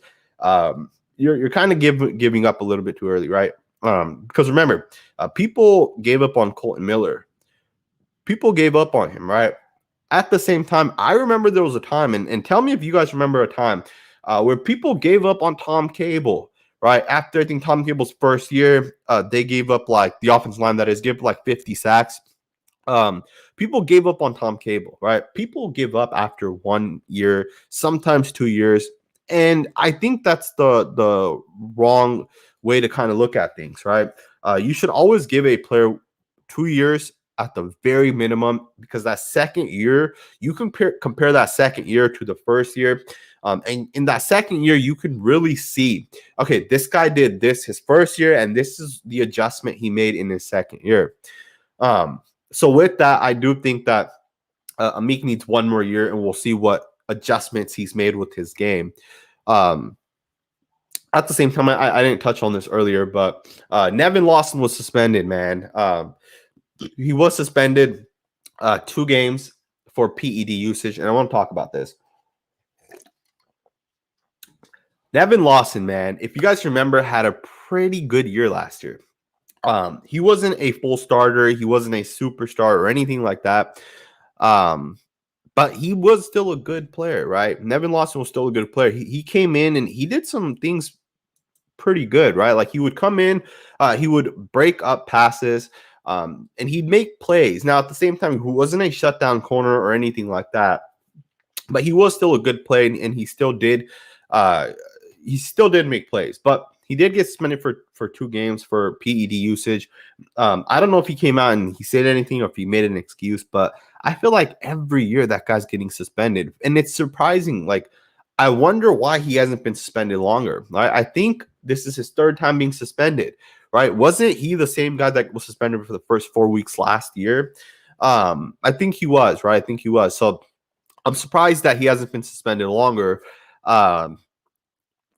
you're kind of giving up a little bit too early, right? Because remember, people gave up on Colton Miller. People gave up on him, right? At the same time, I remember there was a time, and tell me if you guys remember a time where people gave up on Tom Cable, right? After I think Tom Cable's first year, they gave up like the offensive line that is gave up like 50 sacks. People gave up on Tom Cable, right? People give up after 1 year, sometimes 2 years. And I think that's the wrong way to kind of look at things, right? You should always give a player 2 years at the very minimum, because that second year, you compare that second year to the first year. And in that second year, you can really see, okay, this guy did this his first year, and this is the adjustment he made in his second year. So with that, I do think that Amik needs 1 more year, and we'll see what adjustments he's made with his game. At the same time, I didn't touch on this earlier, but Nevin Lawson was suspended, man. He was suspended 2 games for PED usage, and I want to talk about this. Nevin Lawson, man, if you guys remember, had a pretty good year last year. He wasn't a full starter. He wasn't a superstar or anything like that. But he was still a good player, right? Nevin Lawson was still a good player. He came in and he did some things pretty good, right? Like he would come in, he would break up passes, and he'd make plays. Now, at the same time, he wasn't a shutdown corner or anything like that, but he was still a good player, and he still did make plays. But he did get suspended for 2 games for PED usage. I don't know if he came out and he said anything or if he made an excuse, but I feel like every year that guy's getting suspended, and it's surprising. Like, I wonder why he hasn't been suspended longer. Right? I think this is his 3rd time being suspended, right? Wasn't he the same guy that was suspended for the first 4 weeks last year? I think he was, right? I think he was. So I'm surprised that he hasn't been suspended longer.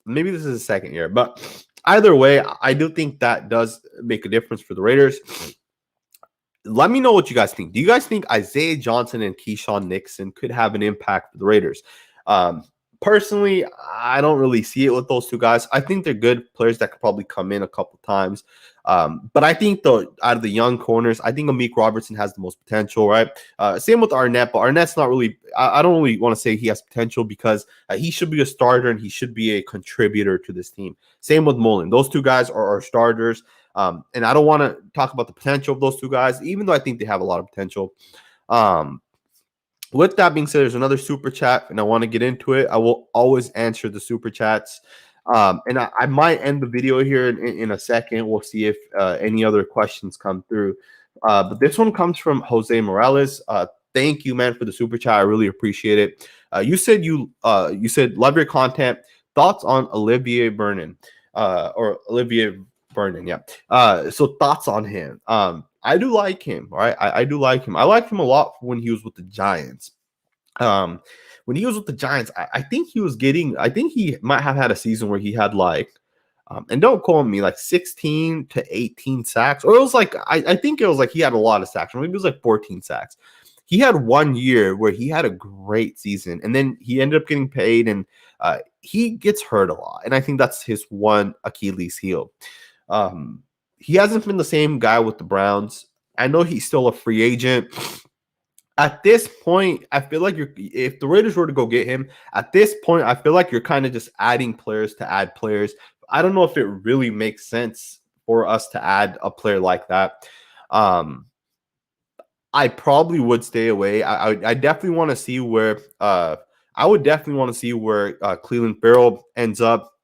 Maybe this is his 2nd year, but either way, I do think that does make a difference for the Raiders. let me know what you guys think. Do you guys think Isaiah Johnson and Keyshawn Nixon could have an impact for the Raiders? Personally, I don't really see it with those two guys. I think they're good players that could probably come in a couple times. But I think out of the young corners, I think Amik Robertson has the most potential, right? Same with Arnett, but Arnett's not really, I don't really want to say he has potential because he should be a starter and he should be a contributor to this team. Same with Mullen. Those two guys are starters. And I don't want to talk about the potential of those two guys, even though I think they have a lot of potential. With that being said, there's another super chat, and I want to get into it. I will always answer the super chats. And I might end the video here in a second. We'll see if any other questions come through. But this one comes from Jose Morales. Thank you, man, for the super chat. I really appreciate it. You said love your content. Thoughts on Olivier Vernon? Yeah. So thoughts on him. I do like him, all right? I do like him. I liked him a lot when he was with the Giants. When he was with the Giants, I think he might have had a season where he had and don't quote me, 16 to 18 sacks. Or it was I think it was he had a lot of sacks. Maybe it was 14 sacks. He had 1 year where he had a great season, and then he ended up getting paid, and he gets hurt a lot. And I think that's his one Achilles heel. He hasn't been the same guy with the Browns. I know he's still a free agent. At this point, I feel like if the Raiders were to go get him, at this point, I feel like you're kind of just adding players to add players. I don't know if it really makes sense for us to add a player like that. I probably would stay away. I definitely want to see where Cleveland Farrell ends up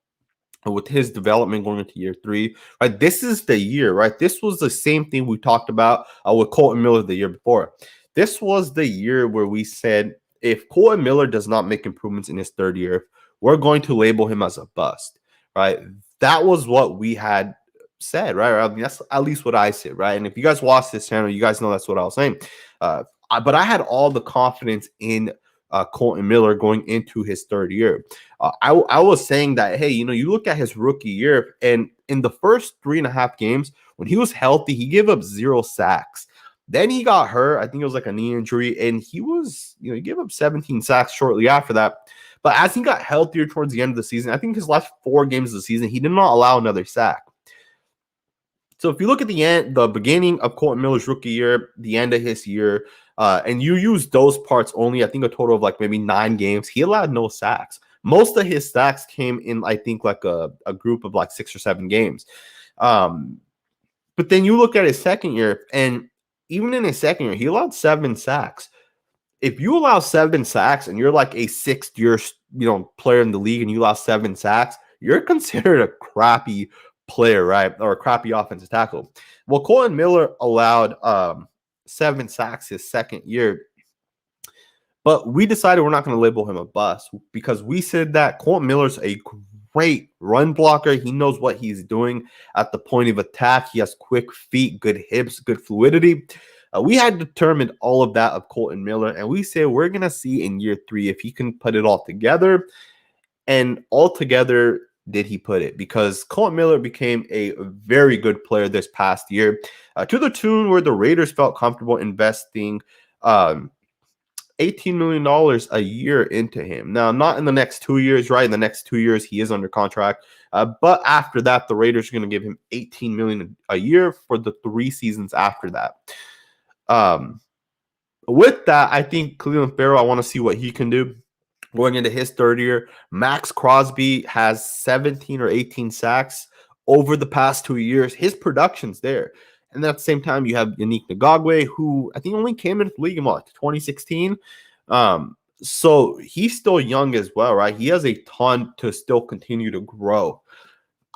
with his development going into year 3, right? This is the year, right? This was the same thing we talked about with Colton Miller the year before. This was the year where we said, if Colton Miller does not make improvements in his 3rd year, we're going to label him as a bust, right? That was what we had said, right? I mean, that's at least what I said, right? And if you guys watch this channel, you guys know that's what I was saying. But I had all the confidence in Colton Miller going into his 3rd year. I was saying that, hey, you look at his rookie year, and in the first 3.5 games, when he was healthy, he gave up 0 sacks. Then he got hurt. I think it was a knee injury, and he gave up 17 sacks shortly after that. But as he got healthier towards the end of the season, I think his last 4 games of the season, he did not allow another sack. So if you look at the beginning of Colton Miller's rookie year, the end of his year, and you use those parts only, I think a total of maybe 9 games, he allowed no sacks. Most of his sacks came in, I think, a group of 6 or 7 games. But then you look at his 2nd year, and even in his 2nd year, he allowed 7 sacks. If you allow 7 sacks and you're a 6th year player in the league and you allow 7 sacks, you're considered a crappy player, right? Or a crappy offensive tackle. Well, Colton Miller allowed 7 sacks his 2nd year. But we decided we're not going to label him a bust because we said that Colton Miller's a great run blocker. He knows what he's doing at the point of attack. He has quick feet, good hips, good fluidity. We had determined all of that of Colton Miller, and we said we're going to see in year 3 if he can put it all together. And altogether, did he put it? Because Colton Miller became a very good player this past year, to the tune where the Raiders felt comfortable investing $18 million a year into him. Now, not in the next 2 years, right? In the next 2 years, he is under contract. But after that, the Raiders are going to give him $18 million a year for the 3 seasons after that. With that, I think Cleveland Farrell, I want to see what he can do going into his 3rd year. Max Crosby has 17 or 18 sacks over the past 2 years. His production's there. And at the same time, you have Yannick Ngakoue, who I think only came into the league in 2016. So he's still young as well, right? He has a ton to still continue to grow.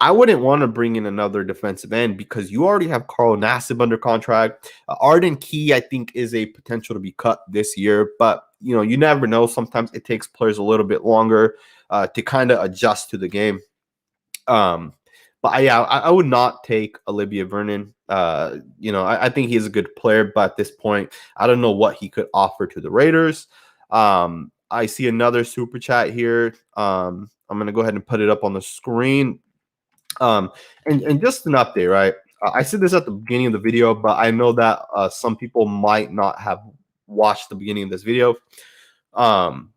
I wouldn't want to bring in another defensive end because you already have Carl Nassib under contract. Arden Key, I think, is a potential to be cut this year. But, you never know. Sometimes it takes players a little bit longer to kind of adjust to the game. But I would not take Olivier Vernon. I think he's a good player, but at this point, I don't know what he could offer to the Raiders. I see another super chat here. I'm going to go ahead and put it up on the screen. And just an update, right? I said this at the beginning of the video, but I know that some people might not have watched the beginning of this video. Um,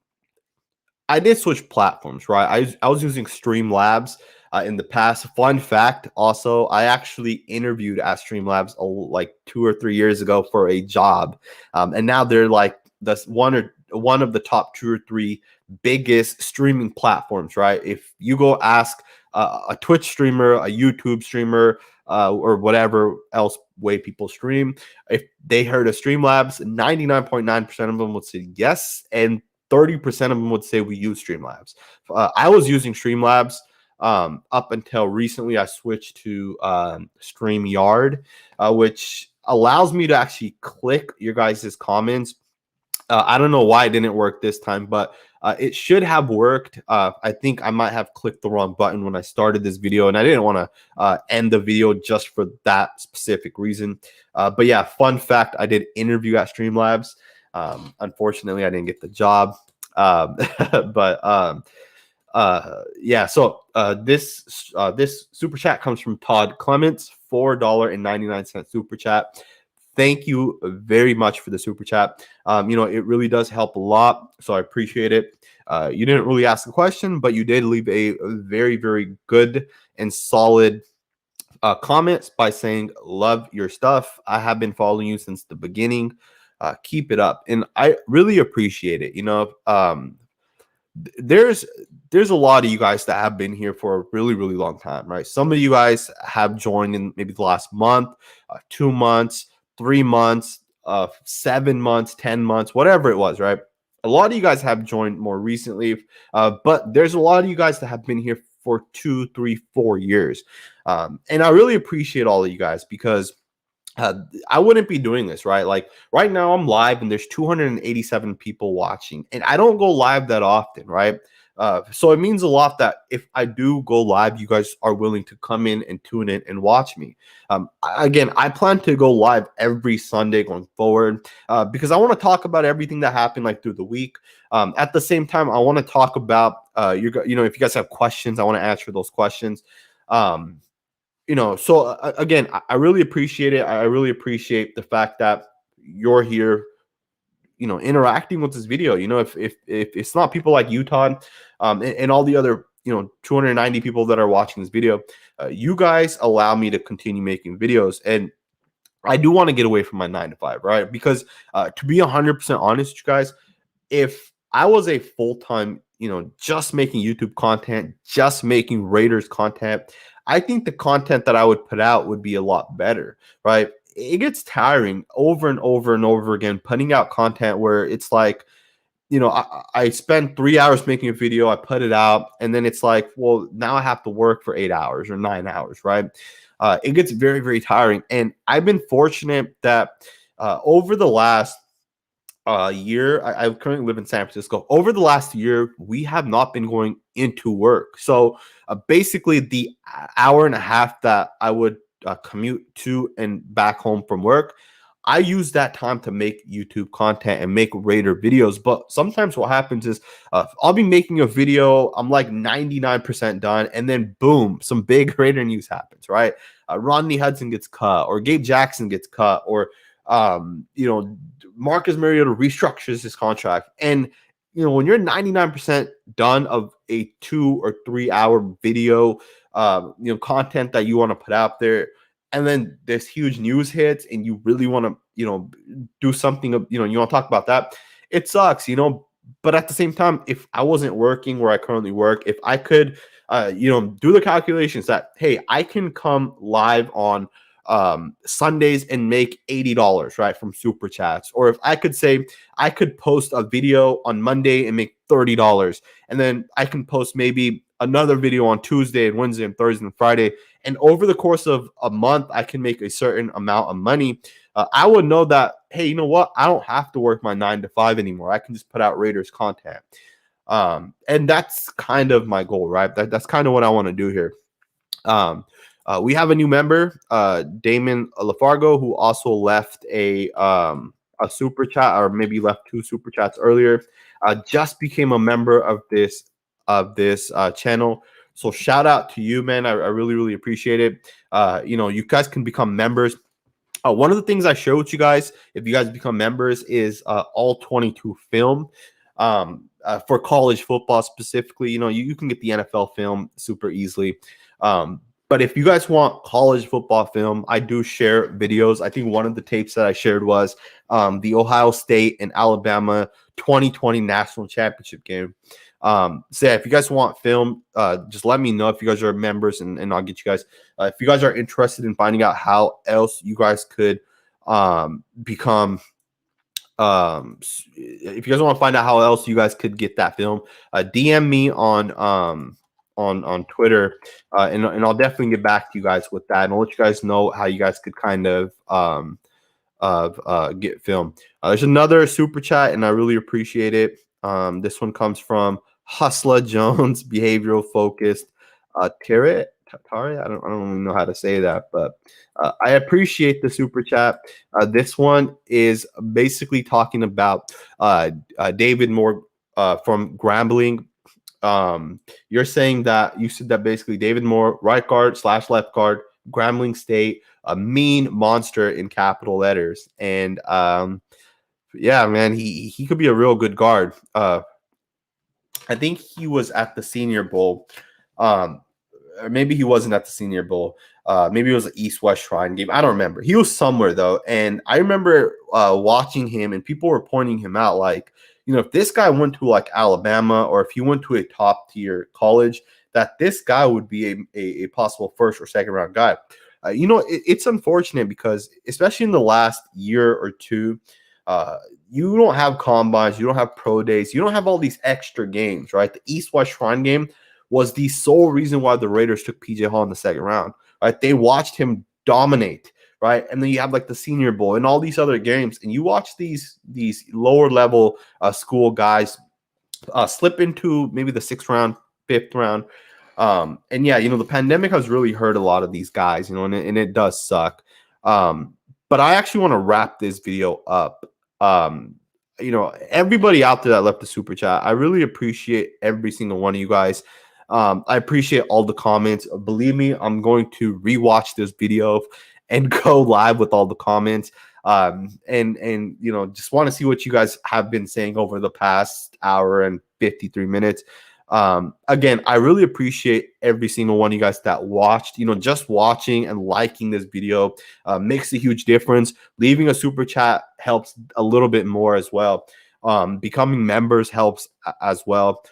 I did switch platforms, right? I was using Streamlabs in the past. Fun fact, also, I actually interviewed at Streamlabs like 2 or 3 years ago for a job, and now they're like one of the top 2 or 3 biggest streaming platforms, right? If you go ask a Twitch streamer, a YouTube streamer, or whatever else way people stream, if they heard of Streamlabs, 99.9% of them would say yes, and 30% of them would say we use Streamlabs. I was using Streamlabs up until recently. I switched to StreamYard, which allows me to actually click your guys' comments. I don't know why it didn't work this time, but it should have worked. I think I might have clicked the wrong button when I started this video, and I didn't want to end the video just for that specific reason. But yeah, fun fact, I did interview at Streamlabs. Unfortunately, I didn't get the job. But yeah, so this super chat comes from Todd Clements, $4.99 super chat. Thank you very much for the super chat. It really does help a lot, so I appreciate it. You didn't really ask a question, but you did leave a very, very good and solid comments by saying, love your stuff. I have been following you since the beginning. Keep it up. And I really appreciate it. There's a lot of you guys that have been here for a really, really long time, right? Some of you guys have joined in maybe the last month, 2 months, 3 months, 7 months, 10 months, whatever it was, right? A lot of you guys have joined more recently, but there's a lot of you guys that have been here for 2, 3, 4 years. And I really appreciate all of you guys, because I wouldn't be doing this, right? Like right now I'm live and there's 287 people watching, and I don't go live that often, right? So it means a lot that if I do go live, you guys are willing to come in and tune in and watch me. Again, I plan to go live every Sunday going forward, because I want to talk about everything that happened like through the week. At the same time, I want to talk about if you guys have questions, I want to answer those questions. So again, I really appreciate it. I really appreciate the fact that you're here, interacting with this video. If it's not people like you, Todd, and all the other 290 people that are watching this video, you guys allow me to continue making videos. And I do want to get away from my 9 to 5, right? Because to be 100% honest, you guys, if I was a full-time, just making YouTube content, just making Raiders content, I think the content that I would put out would be a lot better, right? It gets tiring over and over and over again, putting out content where it's like, I spend 3 hours making a video, I put it out, and then it's like, well, now I have to work for 8 hours or 9 hours, right? It gets very, very tiring. And I've been fortunate that over the last year, I currently live in San Francisco. Over the last year, we have not been going into work. So basically the hour and a half that I would commute to and back home from work, I use that time to make YouTube content and make Raider videos. But sometimes what happens is I'll be making a video, I'm like 99% done, and then boom, some big Raider news happens, right? Rodney Hudson gets cut, or Gabe Jackson gets cut, or Marcus Mariota restructures his contract. And when you're 99% done of a 2 or 3 hour video, content that you want to put out there, and then this huge news hits and you really want to, do something, you want to talk about that, it sucks, but at the same time, if I wasn't working where I currently work, if I could, do the calculations that, hey, I can come live on Sundays and make $80, right, from super chats. Or if I could say I could post a video on Monday and make $30, and then I can post maybe another video on Tuesday and Wednesday and Thursday and Friday, and over the course of a month I can make a certain amount of money, I would know that, hey, you know what, I don't have to work my 9 to 5 anymore. I can just put out Raiders content. And that's kind of my goal, right? That's kind of what I want to do here. We have a new member, Damon Lafargo, who also left a super chat, or maybe left 2 super chats earlier. Just became a member of this channel. So shout out to you, man. I really, really appreciate it. You guys can become members. One of the things I share with you guys, if you guys become members, is all 22 film. For college football specifically, you can get the NFL film super easily. But if you guys want college football film, I do share videos. I think one of the tapes that I shared was the Ohio State and Alabama 2020 national championship game. So yeah, if you guys want film, just let me know if you guys are members, and I'll get you guys. If you guys are interested in finding out how else you guys could become, if you guys want to find out how else you guys could get that film, DM me on Twitter, and I'll definitely get back to you guys with that, and I'll let you guys know how you guys could kind of get film. There's another super chat, and I really appreciate it. This one comes from Hustler Jones, behavioral focused. Tari, I don't even know how to say that, but I appreciate the super chat. This one is basically talking about David Moore from Grambling. You said that basically David Moore, right guard / left guard, Grambling State, a mean monster in capital letters, and yeah, man, he could be a real good guard. I think he was at the Senior Bowl. Or maybe he wasn't at the Senior Bowl. Maybe it was an East-West Shrine game. I don't remember. He was somewhere, though. And I remember watching him, and people were pointing him out. Like, if this guy went to, like, Alabama, or if he went to a top-tier college, that this guy would be a possible first or second-round guy. It's unfortunate because, especially in the last year or two, you don't have combines, you don't have pro days, you don't have all these extra games, right? The East-West Shrine game was the sole reason why the Raiders took PJ Hall in the second round, right? They watched him dominate, right? And then you have like the Senior Bowl and all these other games, and you watch these lower level school guys slip into maybe the 6th round, 5th round. And yeah, the pandemic has really hurt a lot of these guys, and it does suck. But I actually want to wrap this video up. Everybody out there that left the super chat, I really appreciate every single one of you guys. I appreciate all the comments. Believe me, I'm going to rewatch this video and go live with all the comments. And just want to see what you guys have been saying over the past hour and 53 minutes. Again, I really appreciate every single one of you guys that watched. Just watching and liking this video makes a huge difference. Leaving a super chat helps a little bit more as well. Becoming members helps as well.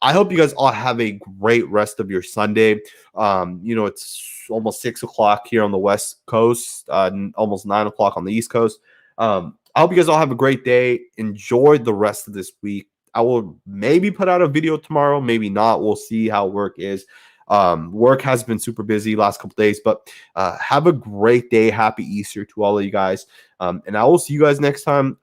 I hope you guys all have a great rest of your Sunday. It's almost 6 o'clock here on the West Coast, almost 9 o'clock on the East Coast. I hope you guys all have a great day. Enjoy the rest of this week. I will maybe put out a video tomorrow, maybe not. We'll see how work is. Work has been super busy last couple days, but have a great day. Happy Easter to all of you guys. And I will see you guys next time.